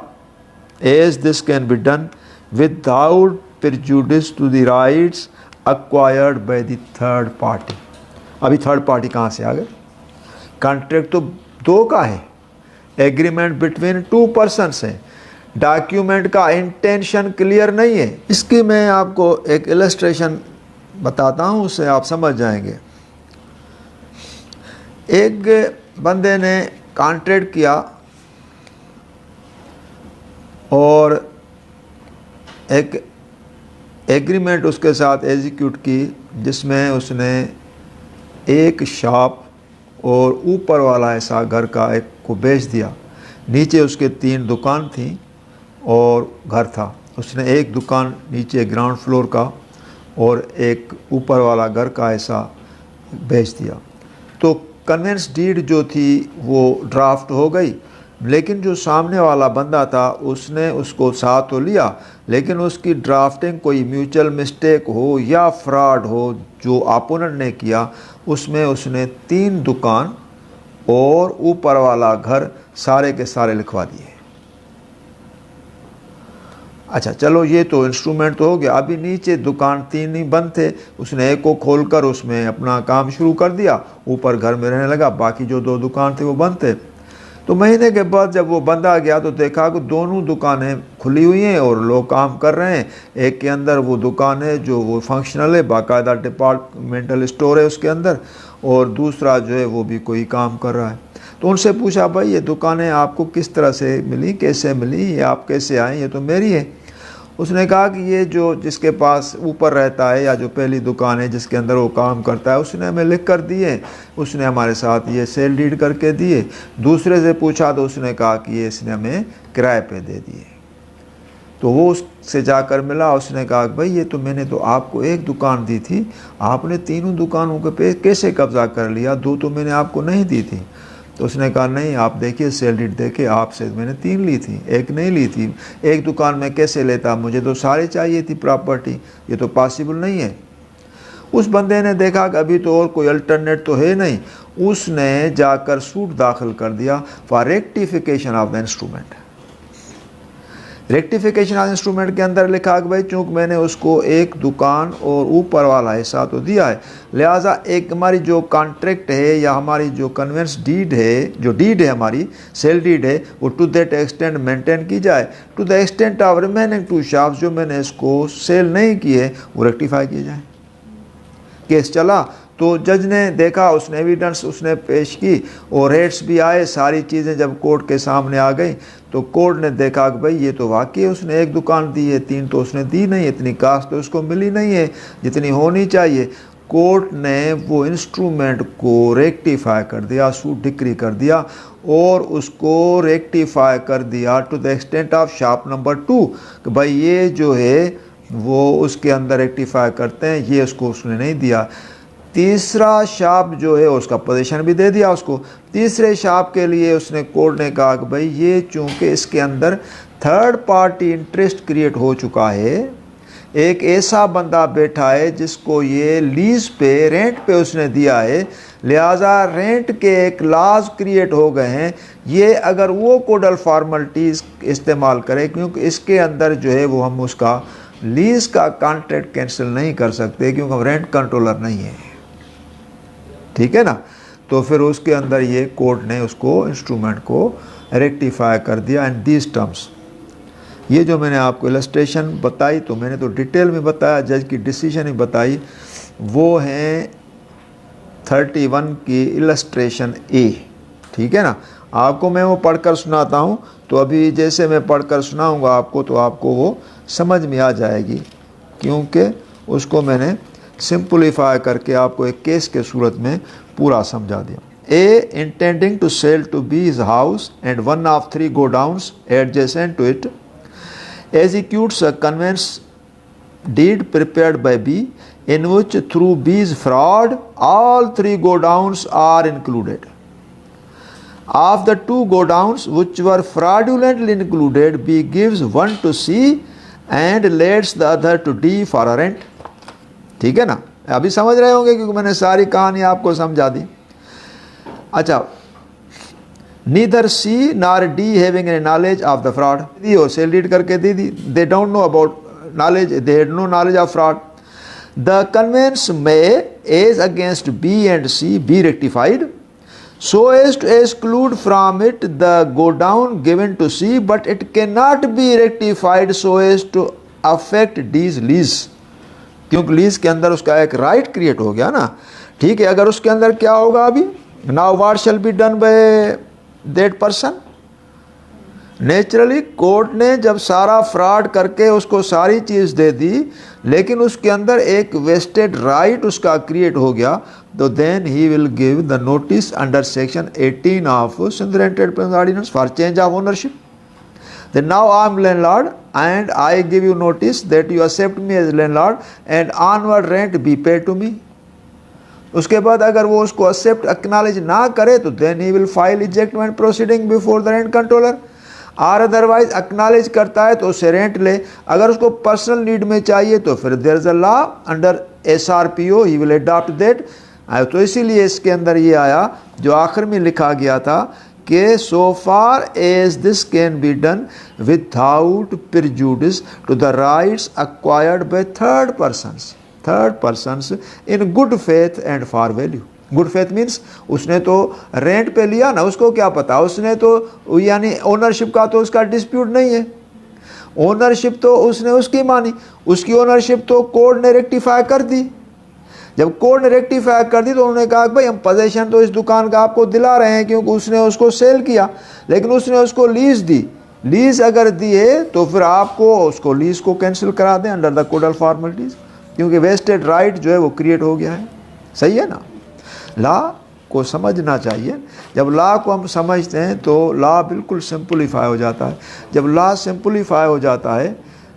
as this can be done without prejudice to the rights acquired by the third party। अभी third party कहाँ से आ गए? Contract तो दो का है, agreement between 2 persons है, document का इंटेंशन क्लियर नहीं है। इसकी मैं आपको एक इलस्ट्रेशन बताता हूँ, उससे आप समझ जाएंगे। एक बंदे ने कॉन्ट्रैक्ट किया और एक एग्रीमेंट उसके साथ एग्जीक्यूट की जिसमें उसने एक शॉप और ऊपर वाला ऐसा घर का एक को बेच दिया। नीचे उसके 3 दुकान थी और घर था। उसने एक दुकान नीचे ग्राउंड फ्लोर का और एक ऊपर वाला घर का ऐसा बेच दिया। तो कन्वेंस डीड जो थी वो ड्राफ्ट हो गई, लेकिन जो सामने वाला बंदा था उसने उसको साथ तो लिया, लेकिन उसकी ड्राफ्टिंग कोई म्यूचुअल मिस्टेक हो या फ्रॉड हो जो अपोनेंट ने किया, उसमें उसने 3 दुकान और ऊपर वाला घर सारे के सारे लिखवा दिए। अच्छा चलो, ये तो इंस्ट्रूमेंट तो हो गया। अभी नीचे दुकान 3 ही बंद थे, उसने एक को खोलकर उसमें अपना काम शुरू कर दिया, ऊपर घर में रहने लगा, बाकी जो 2 दुकान थे वो बंद थे। तो महीने के बाद जब वो बंद आ गया तो देखा कि दोनों दुकानें खुली हुई हैं और लोग काम कर रहे हैं। एक के अंदर वो दुकान है जो वो फंक्शनल है, बाकायदा डिपार्टमेंटल स्टोर है उसके अंदर, और दूसरा जो है वो भी कोई काम कर रहा है। तो उनसे पूछा, भाई ये दुकानें आपको किस तरह से मिली, कैसे मिली, ये आप कैसे आए, ये तो मेरी है। उसने कहा कि ये जो जिसके पास ऊपर रहता है या जो पहली दुकान है जिसके अंदर वो काम करता है, उसने हमें लिख कर दिए, उसने हमारे साथ ये सेल डीड करके दिए। दूसरे से पूछा तो उसने कहा कि ये इसने हमें किराए पे दे दिए। तो वो उससे जाकर मिला, उसने कहा कि भाई ये तो मैंने तो आपको एक दुकान दी थी, आपने 3 दुकानों के पे कैसे कब्जा कर लिया, 2 तो मैंने आपको नहीं दी थी। तो उसने कहा नहीं, आप देखिए सेल डीड देखे, आपसे मैंने 3 ली थी, एक नहीं ली थी। एक दुकान में कैसे लेता, मुझे तो सारी चाहिए थी प्रॉपर्टी, ये तो पॉसिबल नहीं है। उस बंदे ने देखा कि अभी तो और कोई अल्टरनेट तो है नहीं, उसने जाकर सूट दाखिल कर दिया for rectification of the instrument. Rectification of instrument के अंदर लिखा कि भाई चूँकि मैंने उसको एक दुकान और ऊपर वाला हिस्सा तो दिया है, लिहाजा एक हमारी जो कॉन्ट्रैक्ट है या हमारी जो कन्वेंस डीड है, जो डीड है हमारी सेल डीड है, वो टू दैट एक्सटेंट मेंटेन की जाए। To the extent of remaining 2 shops जो मैंने इसको सेल नहीं किए वो रेक्टिफाई किए जाए। केस चला तो जज ने देखा, उसने एविडेंस उसने पेश की और रेट्स भी आए, सारी चीज़ें जब कोर्ट के सामने आ गई तो कोर्ट ने देखा कि भाई ये तो वाकई उसने एक दुकान दी है, 3 तो उसने दी नहीं, इतनी कास्ट तो उसको मिली नहीं है जितनी होनी चाहिए। कोर्ट ने वो इंस्ट्रूमेंट को रेक्टिफाई कर दिया, सूट डिक्री कर दिया और उसको रेक्टिफाई कर दिया to the extent of shop number 2 कि भाई ये जो है वो उसके अंदर रेक्टिफाई करते हैं, ये उसको उसने नहीं दिया। तीसरा शॉप जो है उसका पोजीशन भी दे दिया उसको। तीसरे शॉप के लिए उसने कोर्ट ने कहा कि भाई ये चूँकि इसके अंदर थर्ड पार्टी इंटरेस्ट क्रिएट हो चुका है, एक ऐसा बंदा बैठा है जिसको ये लीज पे रेंट पे उसने दिया है, लिहाजा रेंट के एक लॉज क्रिएट हो गए हैं। ये अगर वो कोडल फॉर्मेलिटीज़ इस्तेमाल करे, क्योंकि इसके अंदर जो है वो हम उसका लीज का कॉन्ट्रैक्ट कैंसिल नहीं कर सकते क्योंकि हम रेंट कंट्रोलर नहीं है, ठीक है ना। तो फिर उसके अंदर ये कोर्ट ने उसको इंस्ट्रूमेंट को रेक्टिफाई कर दिया एंड दीज टर्म्स। ये जो मैंने आपको इलस्ट्रेशन बताई तो मैंने तो डिटेल में बताया, जज की डिसीजन ही बताई, वो हैं 31 की इलस्ट्रेशन ए, ठीक है ना। आपको मैं वो पढ़कर सुनाता हूँ, तो अभी जैसे मैं पढ़कर सुनाऊँगा आपको तो आपको वो समझ में आ जाएगी, क्योंकि उसको मैंने सिंपलीफाई करके आपको एक केस के सूरत में पूरा समझा दिया। A intending to sell to B's house and one of 3 godowns adjacent to it executes a conveyance deed prepared by B in which through B's fraud all 3 godowns are included. Of the 2 godowns which were fraudulently included, B gives one to C and lets the other to D for a rent. ठीक है ना, अभी समझ रहे होंगे क्योंकि मैंने सारी कहानी आपको समझा दी। अच्छा, neither C nor D having any knowledge of the fraud, दी और सेल डीड करके दी, they don't know about knowledge, they had no knowledge of fraud. The conveyance may, as against B and C, be rectified so as to exclude from it the godown given to C, but it cannot be rectified so as to affect D's lease, क्योंकि lease के अंदर उसका एक right create हो गया ना, ठीक है। अगर उसके अंदर क्या होगा अभी, now what shall be done by that person, naturally court ने जब सारा फ्रॉड करके उसको सारी चीज़ दे दी, लेकिन उसके अंदर एक वेस्टेड राइट उसका क्रिएट हो गया, तो then he will give the notice under section 18 of Sindh rent trade ordinance for change of ownership. Then now I am landlord and I give you notice that you accept me as landlord and onward rent be paid to me. उसके बाद अगर वो उसको accept acknowledge ना करे तो then he will file ejectment proceeding before the rent controller. और otherwise acknowledge करता है तो उसे रेंट ले. अगर उसको पर्सनल नीड में चाहिए तो फिर there is a law under SRPO, he will adopt that. तो इसीलिए इसके अंदर ये आया जो आखिर में लिखा गया था कि so far as this can be done without prejudice to the rights acquired by third persons in good faith and for value. Good faith means उसने तो रेंट पे लिया ना, उसको क्या पता, उसने तो यानी ओनरशिप का तो उसका डिस्प्यूट नहीं है. ओनरशिप तो उसने उसकी मानी, उसकी ओनरशिप तो कोर्ट ने रेक्टिफाई कर दी. जब कोर्ट ने रेक्टिफाई कर दी तो उन्होंने कहा कि भाई हम पोजेशन तो इस दुकान का आपको दिला रहे हैं क्योंकि उसने उसको सेल किया, लेकिन उसने उसको लीज दी. लीज अगर दिए तो फिर आपको उसको लीज को कैंसिल करा दें अंडर द कोडल फॉर्मेलिटीज, क्योंकि वेस्टेड राइट जो है वो क्रिएट हो गया है. सही है ना. लॉ को समझना चाहिए. जब लॉ को हम समझते हैं तो लॉ बिल्कुल सिंपलीफाई हो जाता है. जब लॉ सिंपलीफाई हो जाता है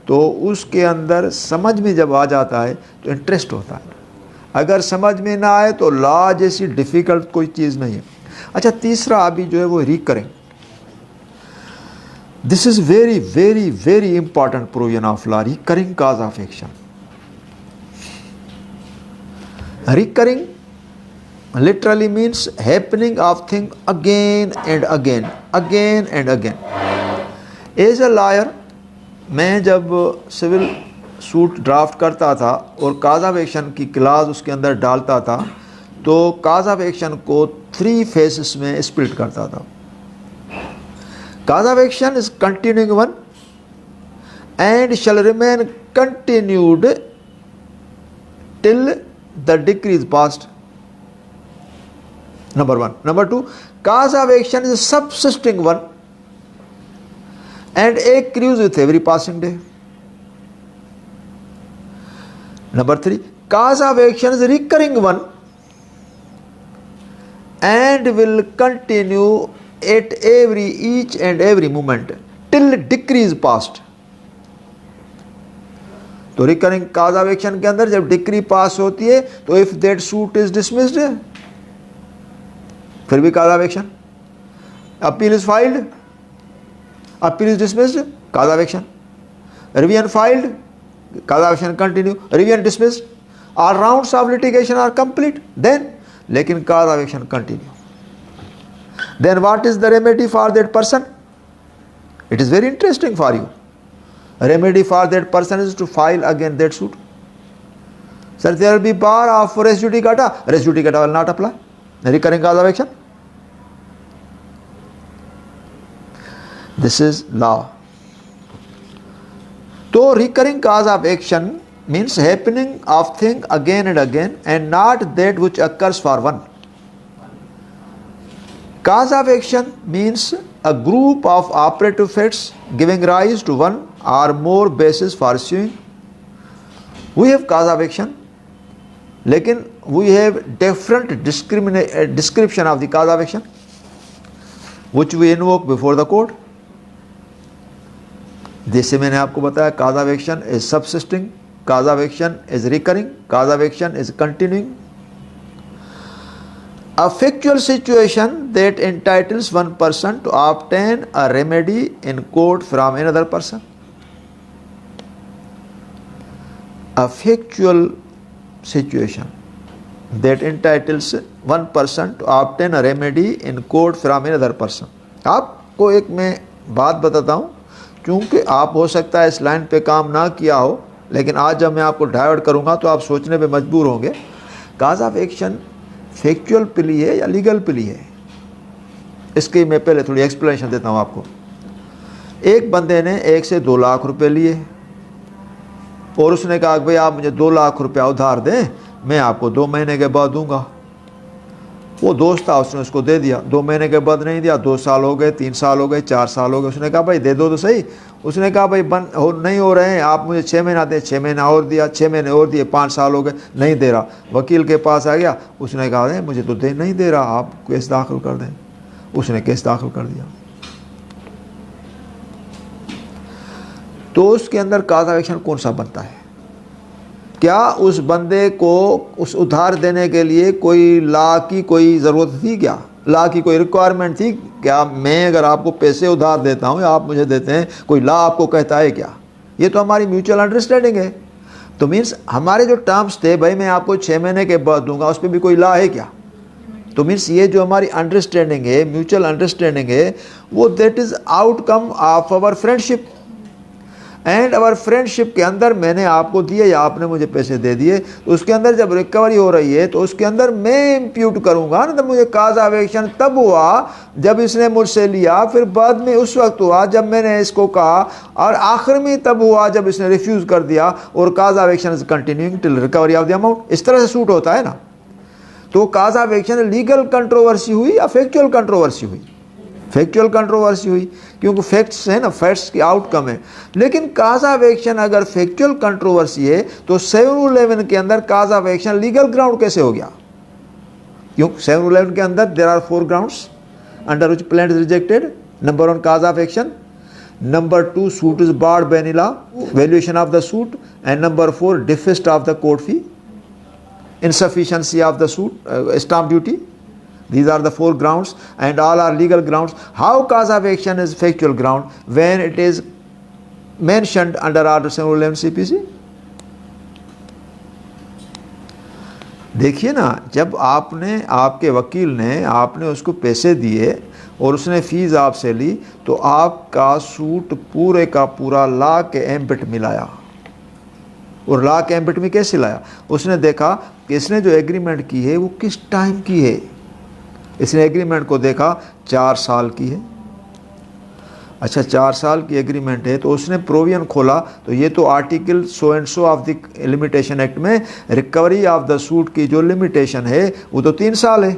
तो उसके अंदर समझ में जब आ जाता है तो इंटरेस्ट होता है. अगर समझ में ना आए तो लॉ जैसी डिफ़िकल्ट कोई चीज़ नहीं है. अच्छा, तीसरा अभी जो है वो recurring. This is very very very important provision of law, recurring cause of action. Recurring literally means happening of thing again and again. As a lawyer, मैं जब सिविल सूट ड्राफ्ट करता था और काज ऑफ एक्शन की class उसके अंदर डालता था तो काज ऑफ एक्शन को 3 फेसेस में स्प्लिट करता था. Cause of action is continuing one and shall remain continued till the decree is passed. Number 1. Number 2, cause of action is a subsisting one and accrues with every passing day. Number 3, cause of action is a recurring one and will continue at each and every moment till decree is passed. तो recurring cause of action के अंदर जब decree pass होती है तो if that suit is dismissed फिर भी cause of action. Appeal is filed, appeal is dismissed, cause of action. Revision filed, cause of action continue. Revision dismissed, or rounds of litigation are complete, then लेकिन cause of action continue. Then what is the remedy for that person? It is very interesting for you. Remedy for that person is to file again that suit. Sir there will be bar of res judicata. Res judicata will not apply. Recurring cause of action. This is law. So recurring cause of action means happening of thing again and again and not that which occurs for one. Cause of action means a group of operative facts giving rise to one or more basis for suing. We have cause of action, लेकिन we have different description of the cause of action which we invoke before the court. जैसे मैंने आपको बताया cause of action is subsisting, cause of action is recurring, cause of action is continuing. A factual situation that entitles one person to obtain a remedy in court from another person. A factual situation that entitles one person to obtain a remedy in court from another person. आपको एक मैं बात बताता हूँ, क्योंकि आप हो सकता है इस लाइन पे काम ना किया हो, लेकिन आज जब मैं आपको डाइवर्ट करूँगा तो आप सोचने पे मजबूर होंगे. काज ऑफ एक्शन फैक्चुअल प्ली है या लीगल प्ली है, इसकी मैं पहले थोड़ी एक्सप्लेनेशन देता हूँ आपको. एक बंदे ने 1 से 2 लाख रुपए लिए और उसने कहा कि भाई आप मुझे 2 लाख रुपया उधार दें, मैं आपको 2 महीने के बाद दूंगा. वो दोस्त था, उसने उसको दे दिया। 2 महीने के बाद नहीं दिया, 2 साल हो गए, 3 साल हो गए, 4 साल हो गए। उसने कहा भाई दे दो तो सही। उसने कहा भाई नहीं हो रहे हैं, आप मुझे 6 महीना दें। 6 महीना और दिया, 6 महीने और दिए, 5 साल हो गए, नहीं दे रहा। वकील के पास आ गया, उसने कहा मुझे तो दे नहीं दे रहा, आप केस दाखिल कर दें। उसने केस दाखिल कर दिया। तो उसके अंदर काज़ ऑफ एक्शन कौन सा बनता है? क्या उस बंदे को उस उधार देने के लिए कोई लॉ की कोई ज़रूरत थी? क्या लॉ की कोई रिक्वायरमेंट थी? क्या मैं अगर आपको पैसे उधार देता हूँ या आप मुझे देते हैं, कोई लॉ आपको कहता है क्या? ये तो हमारी म्यूचुअल अंडरस्टैंडिंग है। तो मीन्स हमारे जो टर्म्स थे, भाई मैं आपको 6 महीने के बाद दूंगा, उस पर भी कोई लॉ है क्या? तो मीन्स ये जो हमारी अंडरस्टैंडिंग है, म्यूचुअल अंडरस्टैंडिंग है, वो that is outcome of our friendship. And our friendship के अंदर मैंने आपको दिए या आपने मुझे पैसे दे दिए, तो उसके अंदर जब रिकवरी हो रही है तो उसके अंदर मैं इम्प्यूट करूंगा ना। तो मुझे काज़ ऑफ एक्शन तब हुआ जब इसने मुझसे लिया, फिर बाद में उस वक्त हुआ जब मैंने इसको कहा, और आखिर में तब हुआ जब इसने रिफ्यूज़ कर दिया। और काज़ of action is continuing till recovery of the amount. इस तरह से सूट होता है ना। तो काज़ ऑफ एक्शन लीगल कंट्रोवर्सी हुई या फैक्चुअल कंट्रोवर्सी हुई? फैक्चुअल कंट्रोवर्सी हुई, क्योंकि फैक्ट्स है ना, फैक्ट्स की आउटकम है। लेकिन काज़ ऑफ एक्शन अगर फैक्चुअल कंट्रोवर्सी है तो 711 के अंदर काज़ ऑफ एक्शन लीगल ग्राउंड कैसे हो गया? क्यों 711 के अंदर there are 4 grounds under which plaint is rejected. Number 1 cause of action, number 2 suit is barred by any law, valuation of the suit, and number 4 defect of the court fee, insufficiency of the suit, stamp duty. These are the 4 grounds and all are legal grounds. How cause of action is factual ground when it is mentioned under Order 711 CPC? देखिए ना, जब आपने, आपके वकील ने, आपने उसको पैसे दिए और उसने फीस आपसे ली, तो आपका सूट पूरे का पूरा लॉ के एम्बिट में लाया। और लॉ के एम्बिट में कैसे लाया? उसने देखा कि इसने जो एग्रीमेंट की है वो किस टाइम की है। इसने एग्रीमेंट को देखा 4 साल की है। अच्छा 4 साल की एग्रीमेंट है, तो उसने प्रोविजन खोला, तो ये तो article so and so of the limitation act में रिकवरी ऑफ द सूट की जो लिमिटेशन है वो तो 3 साल है,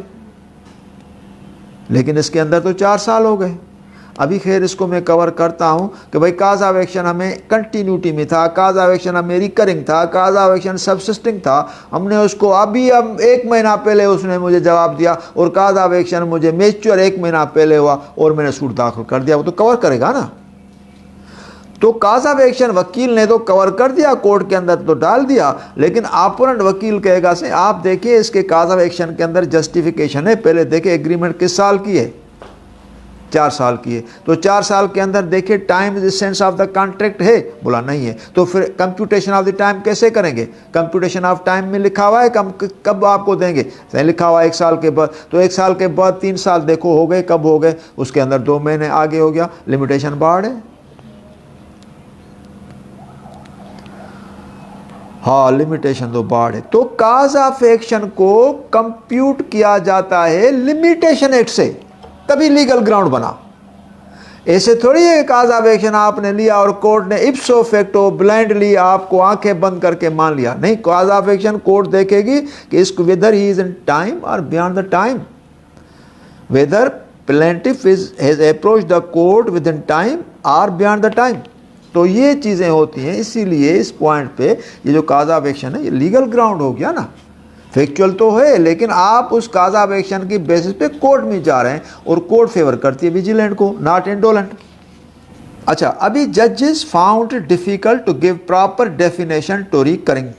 लेकिन इसके अंदर तो 4 साल हो गए। अभी खैर इसको मैं कवर करता हूँ कि भाई काज़ ऑफ एक्शन हमें कंटिन्यूटी में था, काज़ ऑफ एक्शन हमें रिकरिंग था, काज़ ऑफ एक्शन सबसिस्टिंग था। हमने उसको अभी अब 1 महीना पहले उसने मुझे जवाब दिया, और काज़ ऑफ एक्शन मुझे मैच्योर 1 महीना पहले हुआ और मैंने सूट दाखिल कर दिया। वो तो कवर करेगा ना। तो काज़ ऑफ एक्शन वकील ने तो कवर कर दिया, कोर्ट के अंदर तो डाल दिया, लेकिन अपोनेंट वकील कहेगा से आप देखिए इसके काज़ ऑफ एक्शन के अंदर जस्टिफिकेशन है। पहले देखिए एग्रीमेंट किस साल की है? 4 साल की है। तो 4 साल के अंदर देखिए time is the sense of the contract है? बोला नहीं है। तो फिर कंप्यूटेशन ऑफ द टाइम कैसे करेंगे? कंप्यूटेशन ऑफ टाइम में लिखा हुआ है कब आपको देंगे? लिखा हुआ है 1 साल के बाद। तो 1 साल के बाद 3 साल देखो हो गए, कब हो गए? उसके अंदर 2 महीने आगे हो गया, लिमिटेशन बाढ़ है। हाँ लिमिटेशन तो बाढ़ है। तो काज़ ऑफ एक्शन को कंप्यूट किया जाता है लिमिटेशन एक्ट से, तभी लीगल ग्राउंड बना। ऐसे थोड़ी है काज़ ऑफ एक्शन आपने लिया और कोर्ट ने इप्सो फैक्टो ब्लाइंडली आपको आंखें बंद करके मान लिया। नहीं, काज़ ऑफ एक्शन कोर्ट देखेगी कि इसको whether he is in time और beyond the time, whether plaintiff has approach the court within time और बियॉन्ड द टाइम। तो ये चीज़ें होती हैं। इसीलिए इस पॉइंट पे ये जो काज़ ऑफ एक्शन है ये लीगल ग्राउंड हो गया ना। फैक्चुअल तो है, लेकिन आप उस काज़ ऑफ एक्शन की बेसिस पे कोर्ट में जा रहे हैं और कोर्ट फेवर करती है विजिलेंट को, नॉट इंडोलेंट। अच्छा, अभी जजेस found difficult to give proper definition to recurring.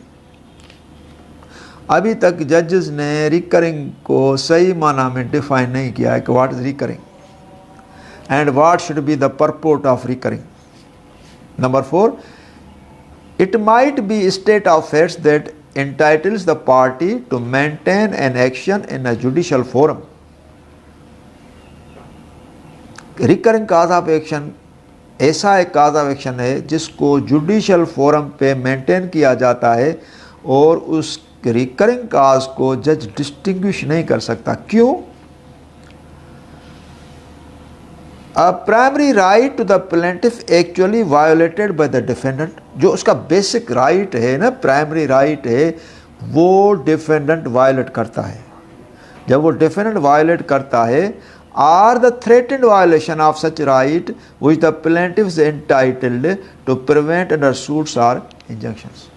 अभी तक जजेस ने रिकरिंग को सही माना में डिफाइन नहीं किया है कि what is recurring and what should be the purport of recurring. Number 4, it might be state of facts that entitles the party to maintain an action in a judicial forum. Recurring cause of action ऐसा एक cause of action है जिसको judicial forum पे maintain किया जाता है, और उस रिकरिंग काज को जज डिस्टिंग्विश नहीं कर सकता। क्यों? A primary right to the plaintiff actually violated by the defendant। जो उसका बेसिक राइट है ना, प्राइमरी राइट है, वो डिफेंडेंट वायलेट करता है। जब वो डेफिनेट वायलेट करता है, or the threatened violation of such right which the plaintiff's entitled to prevent under suits or injunctions.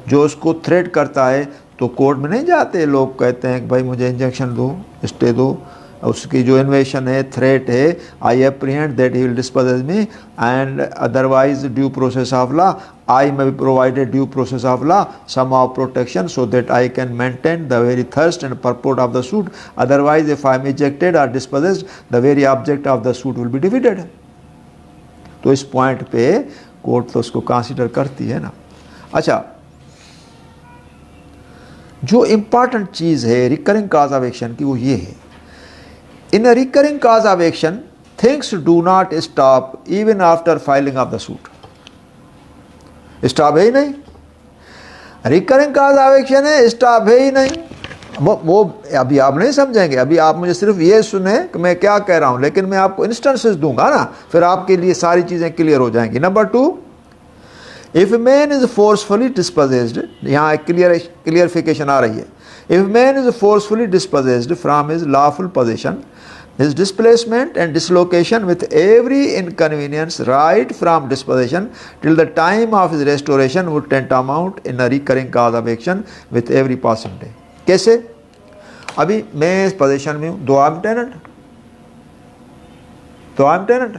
जो उसको थ्रेट करता है तो कोर्ट में नहीं जाते, लोग कहते हैं कि भाई मुझे इंजेक्शन दो, स्टे दो, उसकी जो इन्वेशन है, थ्रेट है, I apprehend that he will dispossess me and otherwise due process of law, I may be provided due process of law, some of protection so that I can maintain the very thrust and purport of the suit, otherwise if I am ejected और dispossessed the very object of the suit will be defeated. तो इस point पे court तो उसको consider करती है ना। अच्छा, जो इम्पॉर्टेंट चीज़ है रिकरिंग काज ऑफ एक्शन की वो ये है, in a recurring cause of action things do not stop even after filing of the suit. Stop है ही नहीं, रिकरिंग काज ऑफ एक्शन है, स्टॉप है ही नहीं। वो अभी आप नहीं समझेंगे, अभी आप मुझे सिर्फ ये सुने कि मैं क्या कह रहा हूँ, लेकिन मैं आपको इंस्टेंसेस दूंगा ना, फिर आपके लिए सारी चीज़ें क्लियर हो जाएंगी। Number 2, if man is forcefully dispossessed, यहाँ एक क्लियरिफिकेशन आ रही है, if man is forcefully dispossessed from his lawful position, his displacement and dislocation with every inconvenience right from dispossession till the time of his restoration would tantamount in a recurring cause of action with every passing day. कैसे? अभी मैं इस position में हूँ, तो I am tenant,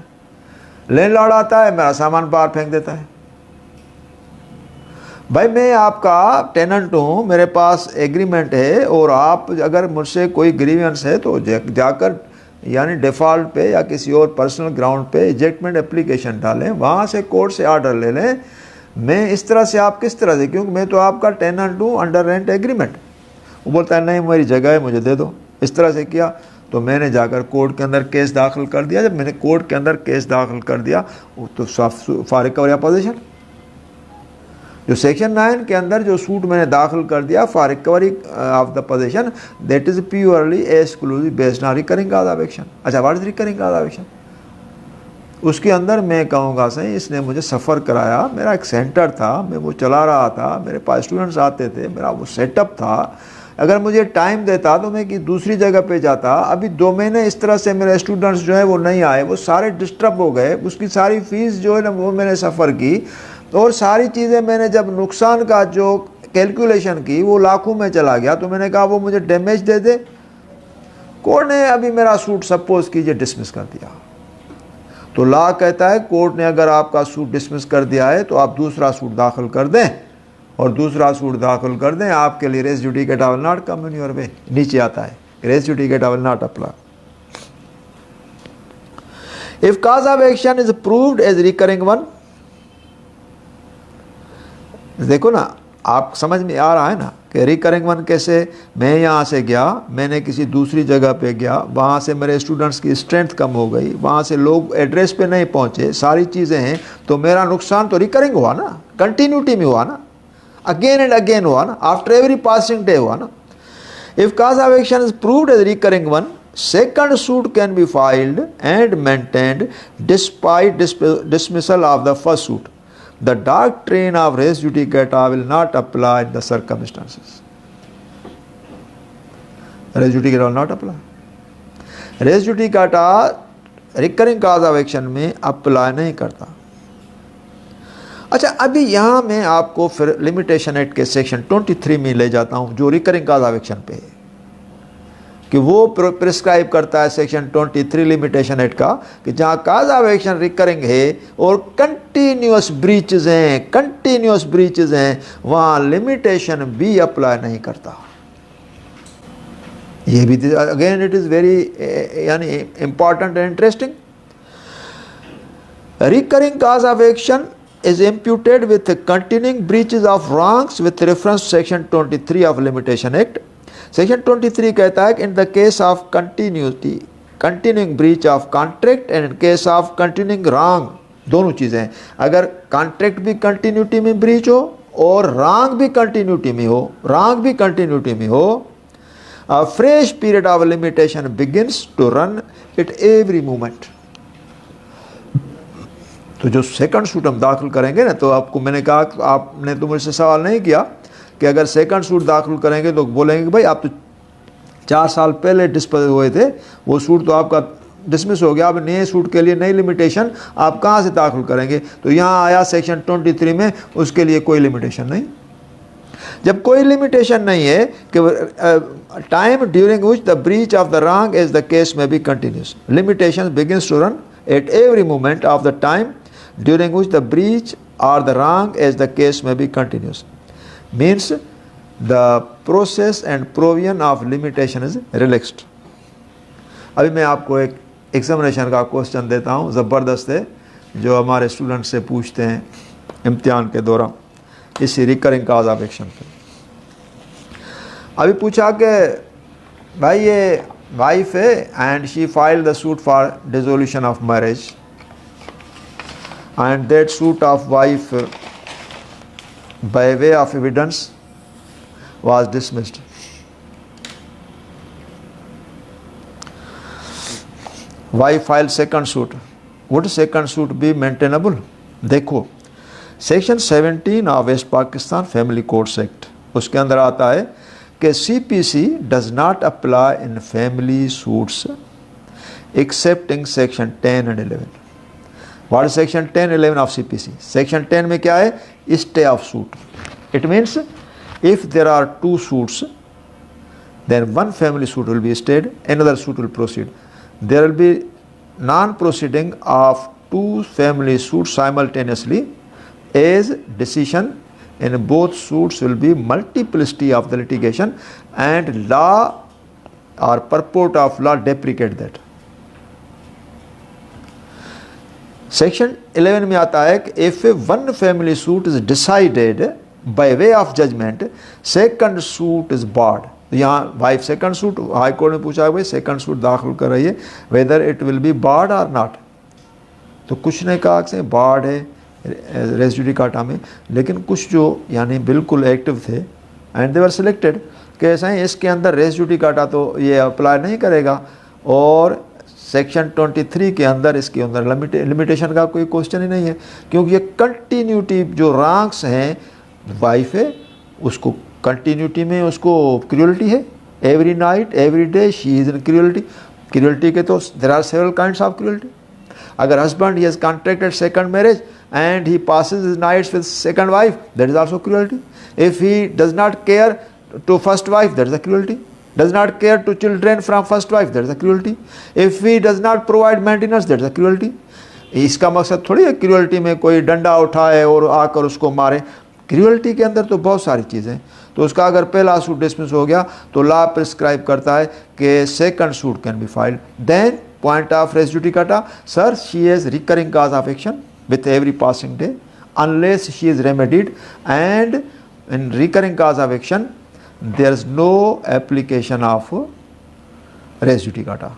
landlord आता है, मेरा सामान बाहर फेंक देता है। भाई मैं आपका टेनेंट हूँ, मेरे पास एग्रीमेंट है, और आप अगर मुझसे कोई ग्रीवेंस है तो जाकर यानी डिफ़ॉल्ट पे या किसी और पर्सनल ग्राउंड पे इजेक्टमेंट एप्लीकेशन डालें, वहाँ से कोर्ट से ऑर्डर ले लें। मैं इस तरह से, आप किस तरह से, क्योंकि मैं तो आपका टेनेंट हूँ अंडर रेंट एग्रीमेंट। वो बोलता है नहीं मेरी जगह है, मुझे दे दो। इस तरह से किया तो मैंने जाकर कोर्ट के अंदर केस दाखिल कर दिया। जब मैंने कोर्ट के अंदर केस दाखिल कर दिया तो फॉर रिकवरी ऑफ पोजीशन, जो सेक्शन 9 के अंदर जो सूट मैंने दाखिल कर दिया for recovery of the possession, that is purely exclusive based on recurring cause of action. अच्छा, what is recurring cause of action? उसके अंदर मैं कहूँगा सही, इसने मुझे सफ़र कराया, मेरा एक सेंटर था, मैं वो चला रहा था, मेरे पास स्टूडेंट्स आते थे, मेरा वो सेटअप था। अगर मुझे टाइम देता तो मैं कि दूसरी जगह पे जाता। अभी 2 महीने इस तरह से मेरे स्टूडेंट्स जो है वो नहीं आए, वो सारे डिस्टर्ब हो गए, उसकी सारी फीस जो है ना वो मैंने सफ़र की, और सारी चीज़ें मैंने जब नुकसान का जो कैलकुलेशन की वो लाखों में चला गया। तो मैंने कहा वो मुझे डैमेज दे दे। कोर्ट ने अभी मेरा सूट सपोज कीजिए डिसमिस कर दिया, तो लॉ कहता है कोर्ट ने अगर आपका सूट डिसमिस कर दिया है तो आप दूसरा सूट दाखिल कर दें, और दूसरा सूट दाखिल कर दें, आपके लिए res judicata will not come in your way. नीचे आता है res judicata will not apply if cause of action is proved as recurring one. देखो ना, आप समझ में आ रहा है ना कि रिकरिंग वन कैसे? मैं यहाँ से गया, मैंने किसी दूसरी जगह पे गया, वहाँ से मेरे स्टूडेंट्स की स्ट्रेंथ कम हो गई, वहाँ से लोग एड्रेस पे नहीं पहुँचे, सारी चीज़ें हैं, तो मेरा नुकसान तो रिकरिंग हुआ ना, कंटिन्यूटी में हुआ ना, अगेन एंड अगेन हुआ ना, आफ्टर एवरी पासिंग डे हुआ ना। If cause of action is proved as recurring one, second suit can be filed and maintained despite dismissal of the first suit. The doctrine of res judicata will not apply in the circumstances. Res judicata will not apply. Res judicata recurring cause of action में apply नहीं करता। अच्छा, अभी यहाँ मैं आपको फिर limitation act के सेक्शन 23 में ले जाता हूँ जो रिकरिंग काज ऑफ एक्शन पे है, कि वो प्रिस्क्राइब करता है सेक्शन 23 लिमिटेशन एक्ट का, कि जहाँ काज ऑफ एक्शन रिकरिंग है और कंटिन्यूस ब्रीचेज हैं, वहाँ लिमिटेशन भी अप्लाई नहीं करता। ये भी अगेन इट इज़ वेरी यानी important and interesting. Recurring cause of action is imputed with continuing breaches of wrongs with reference to section 23 of limitation act. Section 23 कहता है कि in the case of continuing breach of contract and in case of continuing wrong, दोनों चीज़ें, अगर contract भी continuity में breach हो और रॉन्ग भी कंटिन्यूटी में हो, a fresh period of limitation begins to run at every moment. तो जो सेकंड सूट हम दाखिल करेंगे ना, तो आपको मैंने कहा, आपने तो मुझसे सवाल नहीं किया कि अगर सेकंड सूट दाखिल करेंगे तो बोलेंगे कि भाई आप तो 4 साल पहले डिस्पोज हुए थे वो सूट तो आपका डिसमिस हो गया। अब नए सूट के लिए नई लिमिटेशन आप कहाँ से दाखिल करेंगे? तो यहाँ आया सेक्शन 23 में, उसके लिए कोई लिमिटेशन नहीं। जब कोई लिमिटेशन नहीं है कि time during which the breach of the wrong is the case may be continuous, limitation begins to run at every moment of the time during which the breach और the wrong is the case may be continuous, means the process and provision of limitation is relaxed. अभी मैं आपको एक examination का question देता हूँ, ज़बरदस्त है, जो हमारे स्टूडेंट से पूछते हैं इम्तिहान के दौरान इसी रिकरिंग काज ऑफ एक्शन पे। अभी पूछा कि भाई ये वाइफ है and she file the suit for dissolution of marriage and that suit of wife by way of evidence was dismissed. Wife file second suit, would second suit be maintainable? देखो section 17 of West Pakistan family courts act, उसके अंदर आता है कि CPC does not apply in family suits excepting section 10 and 11। What is section 10, 11 of CPC? Section 10 में क्या है? Stay of suit. It means if there are 2 suits then one family suit will be stayed, another suit will proceed. There will be non-proceeding of 2 family suits simultaneously, as decision in both suits will be multiplicity of the litigation and law or purport of law deprecate that. Section 11 में आता है कि if one family suit is decided by way of judgment, second suit is barred. यहाँ wife second suit, high court में पूछा भाई second suit दाखिल कर रही है, whether it will be barred और नॉट। तो कुछ ने कहा कि बार्ड है रेस जुडिकाटा में, लेकिन कुछ जो यानी बिल्कुल एक्टिव थे एंड दे वर सिलेक्टेड कि ऐसा है इसके अंदर रेस जुडिकाटा तो ये अप्लाई नहीं करेगा, और सेक्शन 23 के अंदर इसके अंदर लिमिटेशन का कोई क्वेश्चन ही नहीं है, क्योंकि ये कंटिन्यूटी जो रैंक्स हैं, वाइफ है उसको कंटिन्यूटी में उसको क्रूअल्टी है, every night every day she is in cruelty. Cruelty के तो there are several kinds of cruelty. अगर husband he has contracted second marriage and he passes his nights with second wife, that is also cruelty. If he does not care to first wife, that is a cruelty. does not care to children from first wife, that is a cruelty. If he does not provide maintenance, that is a cruelty. इसका मकसद थोड़ी है cruelty में कोई डंडा उठाए और आकर उसको मारे। क्रूअल्टी के अंदर तो बहुत सारी चीज़ें, तो उसका अगर पहला सूट डिसमिस हो गया तो लॉ प्रिस्क्राइब करता है कि second suit can be filed. Then point of res judicata, sir she is recurring cause of action with every passing day unless she is remedied, and in recurring cause of action there is no application of res judicata,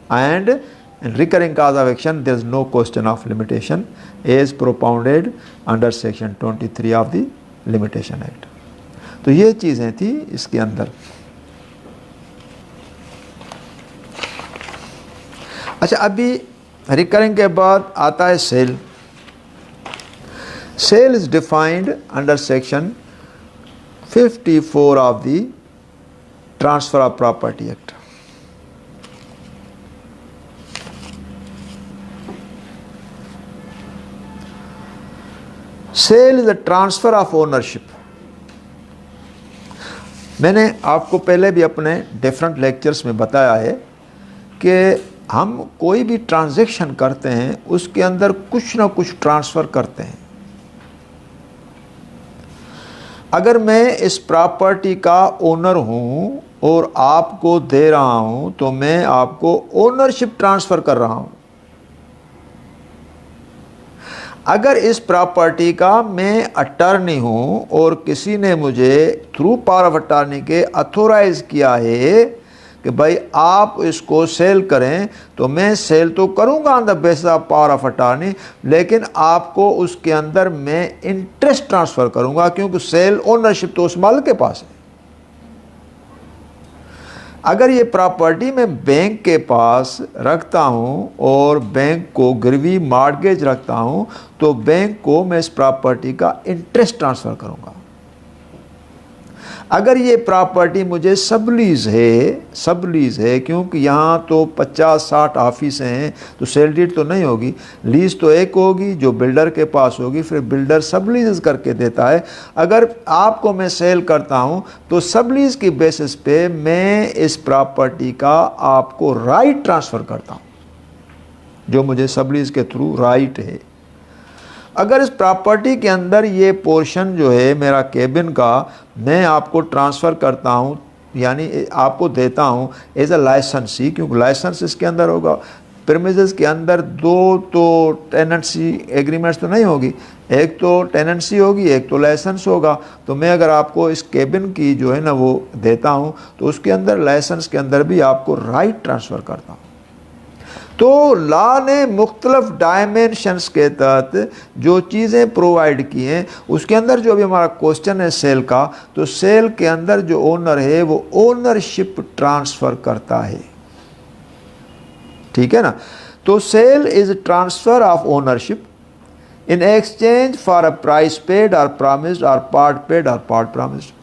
and in recurring cause of action there is no question of limitation as propounded under section 23 of the limitation act. तो ये चीज़ें थी इसके अंदर। अच्छा, अभी recurring के बाद आता है sale. Sale is defined under section 54 of the Transfer of Property Act. Sale is a transfer of ownership. मैंने आपको पहले भी अपने डिफरेंट लेक्चर्स में बताया है कि हम कोई भी ट्रांजैक्शन करते हैं उसके अंदर कुछ ना कुछ ट्रांसफ़र करते हैं। अगर मैं इस प्रॉपर्टी का ओनर हूँ और आपको दे रहा हूँ तो मैं आपको ओनरशिप ट्रांसफ़र कर रहा हूँ। अगर इस प्रॉपर्टी का मैं अटॉर्नी हूँ और किसी ने मुझे थ्रू पावर ऑफ अटॉर्नी के अथोराइज किया है कि भाई आप इसको सेल करें, तो मैं सेल तो करूंगा on the basis of power of attorney, लेकिन आपको उसके अंदर मैं इंटरेस्ट ट्रांसफ़र करूंगा, क्योंकि सेल ओनरशिप तो उस माल के पास है। अगर ये प्रॉपर्टी मैं बैंक के पास रखता हूं और बैंक को गिरवी मॉर्गेज रखता हूं, तो बैंक को मैं इस प्रॉपर्टी का इंटरेस्ट ट्रांसफ़र करूंगा। अगर ये प्रॉपर्टी मुझे सबलीज है क्योंकि यहाँ तो 50-60 ऑफिस हैं तो सेल डीड तो नहीं होगी, लीज तो एक होगी जो बिल्डर के पास होगी, फिर बिल्डर सबलीज करके देता है। अगर आपको मैं सेल करता हूँ तो सबलीज की बेसिस पे मैं इस प्रॉपर्टी का आपको राइट ट्रांसफ़र करता हूँ, जो मुझे सबलीज के थ्रू राइट है। अगर इस प्रॉपर्टी के अंदर ये पोर्शन जो है मेरा केबिन का मैं आपको ट्रांसफ़र करता हूँ, यानी आपको देता हूँ एज अ लाइसेंसी, क्योंकि लाइसेंस इसके अंदर होगा। प्रीमिसेस के अंदर दो तो टेनेंसी एग्रीमेंट्स तो नहीं होगी, एक तो टेनेंसी होगी, एक तो लाइसेंस होगा। तो मैं अगर आपको इस केबिन की जो है ना वो देता हूँ तो उसके अंदर लाइसेंस के अंदर भी आपको राइट ट्रांसफ़र करता हूँ। तो लॉ ने मुख्तलिफ डायमेंशंस के तहत जो चीज़ें प्रोवाइड की हैं उसके अंदर जो अभी हमारा क्वेश्चन है सेल का, तो सेल के अंदर जो ओनर है वो ओनरशिप ट्रांसफ़र करता है, ठीक है ना। तो sale is transfer of ownership in exchange for a price paid और प्रॉमिस्ड और पार्ट पेड और पार्ट प्रॉमिस्ड।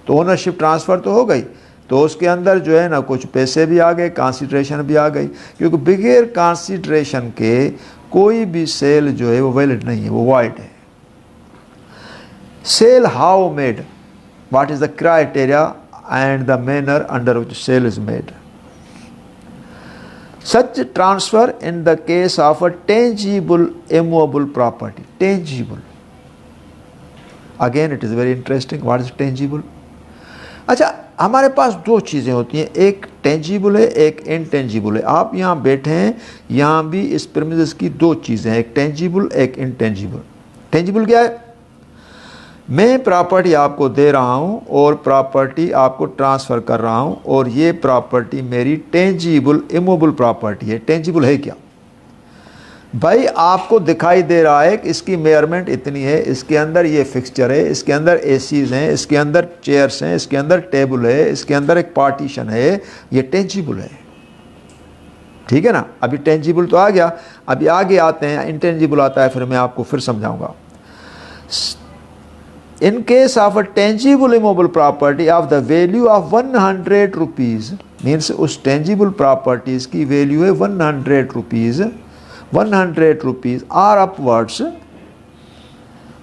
तो ओनरशिप ट्रांसफ़र तो हो गई, तो उसके अंदर जो है ना कुछ पैसे भी आ गए, कंसीडरेशन भी आ गई, क्योंकि बगैर कंसीडरेशन के कोई भी सेल जो है वो वैलिड नहीं है, वो वाइड है। Sale how made, what is the criteria and the manner under which sale is made. Such transfer in the case of a tangible immovable property. Tangible, again it is very interesting, what is tangible. अच्छा, हमारे पास दो चीज़ें होती हैं, एक tangible है, एक intangible है। आप यहाँ बैठे हैं, यहाँ भी इस प्रीमिसेस की दो चीज़ें हैं, एक टेंजिबल एक इनटेंजिबल। टेंजिबल क्या है? मैं प्रॉपर्टी आपको दे रहा हूँ और प्रॉपर्टी आपको ट्रांसफ़र कर रहा हूँ और ये प्रॉपर्टी मेरी टेंजिबल इमूवेबल प्रॉपर्टी है। टेंजिबल है क्या भाई? आपको दिखाई दे रहा है कि इसकी मेजरमेंट इतनी है, इसके अंदर ये फिक्सचर है, इसके अंदर एसीज हैं, इसके अंदर चेयर्स हैं, इसके अंदर टेबल है, इसके अंदर एक पार्टीशन है, ये टेंजिबल है, ठीक है ना। अभी टेंजिबल तो आ गया, अभी आगे आते हैं इंटेंजिबल आता है, फिर मैं आपको फिर समझाऊंगा। In case of a tangible immovable property of the value of 100 rupees, means उस टेंजिबल प्रॉपर्टीज़ की वैल्यू है 100 rupees, 100 rupees or upwards,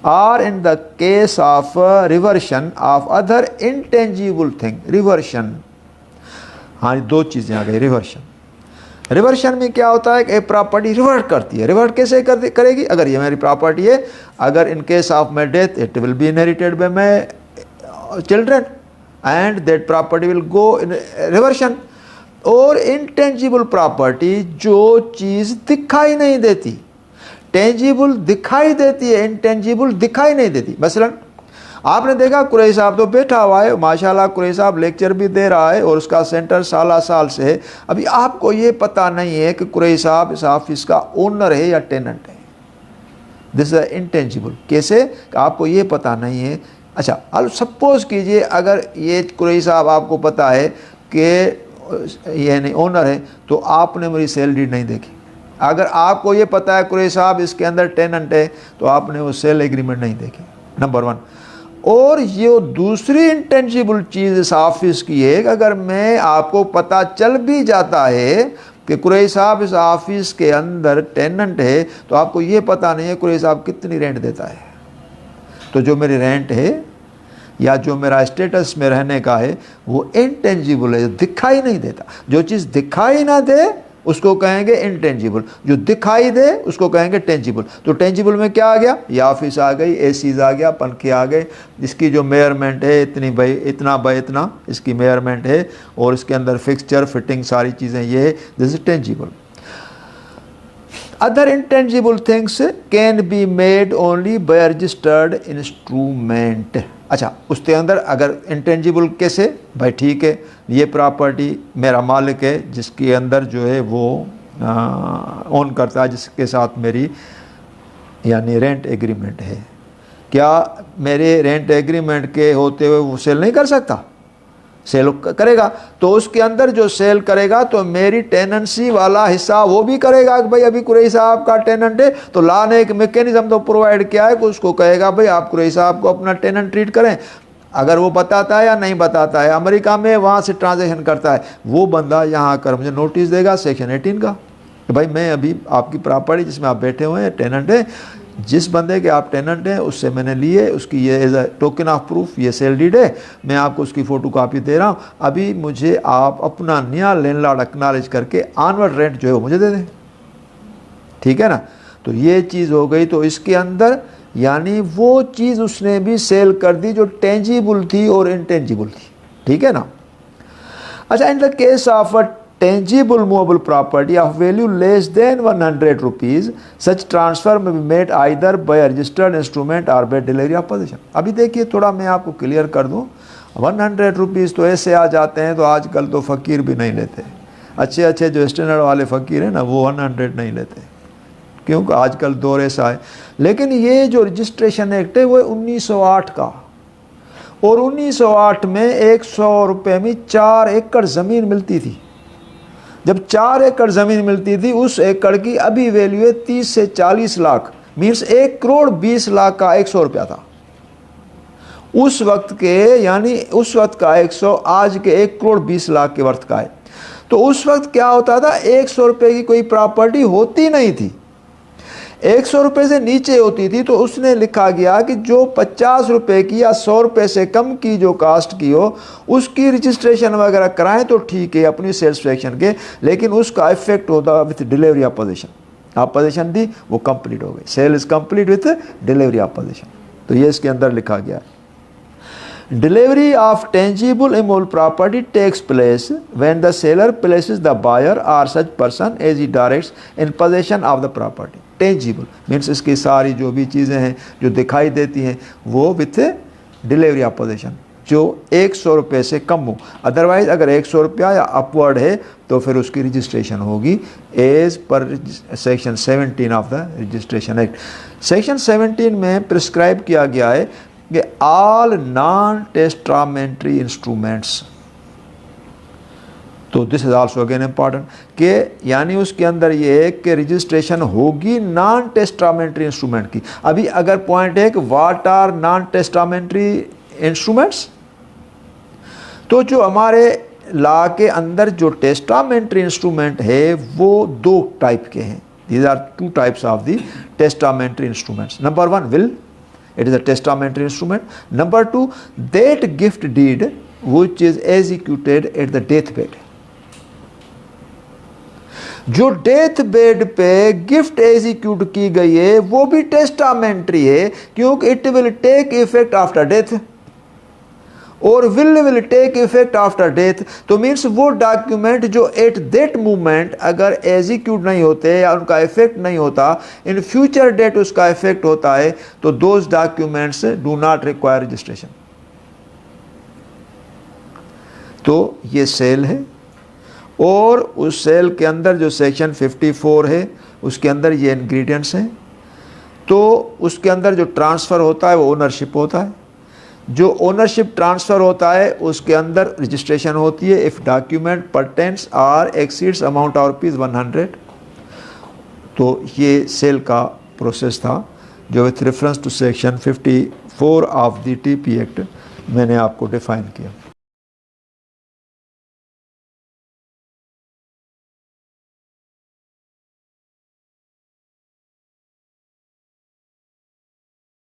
or in the case of reversion of other intangible thing। reversion, हाँ दो चीज़ें आ गई। Reversion में क्या होता है कि एक प्रॉपर्टी रिवर्ट करती है। रिवर्ट कैसे करेगी? अगर ये मेरी प्रॉपर्टी है, अगर in case of my death it will B inherited by my children and that property will go in reversion. और इंटेंजिबल प्रॉपर्टी जो चीज़ दिखाई नहीं देती, टेंजिबल दिखाई देती है, इंटेंजिबल दिखाई नहीं देती। मसलन आपने देखा कुरैशी साहब तो बैठा हुआ है, माशाल्लाह कुरैशी साहब लेक्चर भी दे रहा है और उसका सेंटर साल से है। अभी आपको ये पता नहीं है कि कुरैशी साहब इस ऑफिस का ओनर है या टेनेंट है। This is intangible. कैसे? आपको ये पता नहीं है। अच्छा, अब सपोज कीजिए अगर ये कुरैशी साहब आपको पता है कि ये नहीं ओनर है, तो आपने मेरी सेल डीड नहीं देखी। अगर आपको ये पता है कुरैशी साहब इसके अंदर टेनेंट है, तो आपने वो सेल एग्रीमेंट नहीं देखी, नंबर 1। और ये दूसरी इंटेंजिबल चीज़ इस ऑफिस की है कि अगर मैं आपको पता चल भी जाता है कि कुरैशी साहब इस ऑफिस के अंदर टेनेंट है, तो आपको ये पता नहीं है कुरैशी साहब कितनी रेंट देता है। तो जो मेरी रेंट है या जो मेरा स्टेटस में रहने का है वो इंटेंजिबल है, दिखाई नहीं देता। जो चीज़ दिखाई ना दे उसको कहेंगे इंटेंजिबल, जो दिखाई दे उसको कहेंगे टेंजिबल। तो टेंजिबल में क्या आ गया? ये ऑफिस आ गई, एसीज आ गया, पंखे आ गए, इसकी जो मेजरमेंट है इतनी बाई इतना बाई इतना इसकी मेजरमेंट है और इसके अंदर फिक्सचर फिटिंग सारी चीज़ें ये है, this is tangible. Other intangible things can be made only by a registered instrument। अच्छा, उसके अंदर अगर इंटेंजिबल कैसे? भाई ठीक है, ये प्रॉपर्टी मेरा मालिक है जिसके अंदर जो है वो ओन करता है, जिसके साथ मेरी यानी रेंट एग्रीमेंट है। क्या मेरे रेंट एग्रीमेंट के होते हुए वो सेल नहीं कर सकता? सेल करेगा। तो उसके अंदर जो सेल करेगा तो मेरी टेनेंसी वाला हिस्सा वो भी करेगा कि भाई अभी कुरैशी साहब का टेनेंट है, तो लॉ ने एक मैकेनिज्म तो प्रोवाइड किया है कि उसको कहेगा भाई आप कुरैशी साहब को अपना टेनेंट ट्रीट करें। अगर वो बताता है या नहीं बताता है, अमेरिका में वहाँ से ट्रांजैक्शन करता है, वो बंदा यहाँ आकर मुझे नोटिस देगा सेक्शन 18 का कि भाई मैं अभी आपकी प्रॉपर्टी जिसमें आप बैठे हुए हैं टेनेंट है, जिस बंदे के आप टेनेंट हैं उससे मैंने लिए, उसकी ये as a token of proof ये सेल डीड है, मैं आपको उसकी फ़ोटो कापी दे रहा हूँ, अभी मुझे आप अपना नया लैंडलॉर्ड एक्नॉलेज करके ऑनवर्ड रेंट जो है वो मुझे दे दें। ठीक है ना, तो ये चीज़ हो गई। तो इसके अंदर यानी वो चीज़ उसने भी सेल कर दी जो टेंजिबल थी और इंटेंजिबल थी। ठीक है ना। अच्छा, इन the case of a tangible movable property of value less than 100 rupees, such transfer may be made either by a registered instrument or by delivery of possession। अभी देखिए थोड़ा मैं आपको क्लियर कर दूं, 100 रुपीज़ तो ऐसे आ जाते हैं, तो आजकल तो फ़कीर भी नहीं लेते, अच्छे अच्छे जो स्टैंडर्ड वाले फ़कीर हैं ना वो 100 नहीं लेते, क्योंकि आजकल दौर ऐसा है। लेकिन ये जो रजिस्ट्रेशन एक्ट है वो 1908 का, और 1908 में 100 रुपये में 4 एकड़ ज़मीन मिलती थी। जब 4 एकड़ ज़मीन मिलती थी, उस एकड़ की अभी वैल्यू है 30 से 40 लाख, मीन्स 1 करोड़ 20 लाख का 100 रुपया था उस वक्त के, यानी उस वक्त का 100 आज के 1 करोड़ 20 लाख के वर्थ का है। तो उस वक्त क्या होता था, 100 रुपये की कोई प्रॉपर्टी होती नहीं थी, 100 रुपये से नीचे होती थी। तो उसने लिखा गया कि जो 50 रुपये की या 100 रुपये से कम की जो कास्ट की हो उसकी रजिस्ट्रेशन वगैरह कराएं तो ठीक है अपनी सेटिस्फेक्शन के, लेकिन उसका इफेक्ट होता विथ डिलीवरी ऑफ पोजीशन। आप पोजीशन दी वो कंप्लीट हो गई, sale is complete with delivery of position. तो ये इसके अंदर लिखा गया है। Delivery of tangible immobile property takes place when the seller places the buyer or such person as he directs in possession of the property। Tangible means इसकी सारी जो भी चीज़ें हैं जो दिखाई देती हैं वो with delivery of possession, जो 100 रुपये से कम हो। अदरवाइज अगर 100 रुपया या अपवर्ड है तो फिर उसकी रजिस्ट्रेशन होगी as per section 17 of the registration act. Section 17 में प्रिस्क्राइब किया गया है कि ऑल नॉन टेस्टामेंट्री इंस्ट्रूमेंट्स, तो this is also again important कि यानी उसके अंदर ये है कि रजिस्ट्रेशन होगी नॉन टेस्टामेंट्री इंस्ट्रूमेंट की। अभी अगर पॉइंट है कि what are non testamentary instruments, तो जो हमारे लॉ के अंदर जो टेस्टामेंट्री इंस्ट्रूमेंट है वो 2 टाइप के हैं। These are 2 types of the testamentary instruments. Number 1 will, it is a testamentary instrument. Number 2, that gift deed which is executed at the deathbed। जो डेथ बेड पे गिफ्ट एग्जीक्यूट की गई है वो भी टेस्टामेंट्री है, क्योंकि it will take effect after death, और will take effect after death. तो मीन्स वो डॉक्यूमेंट जो एट दैट मोमेंट अगर एग्जीक्यूट नहीं होते या उनका इफेक्ट नहीं होता, इन फ्यूचर डेट उसका इफेक्ट होता है, तो those documents do not require registration. तो ये सेल है, और उस सेल के अंदर जो सेक्शन 54 है उसके अंदर ये इंग्रेडिएंट्स हैं। तो उसके अंदर जो ट्रांसफ़र होता है वो ओनरशिप होता है, जो ओनरशिप ट्रांसफ़र होता है उसके अंदर रजिस्ट्रेशन होती है if document pertains or exceeds amount of rupees 100। तो ये सेल का प्रोसेस था जो with reference to section 54 of the TP act मैंने आपको डिफ़ाइन किया।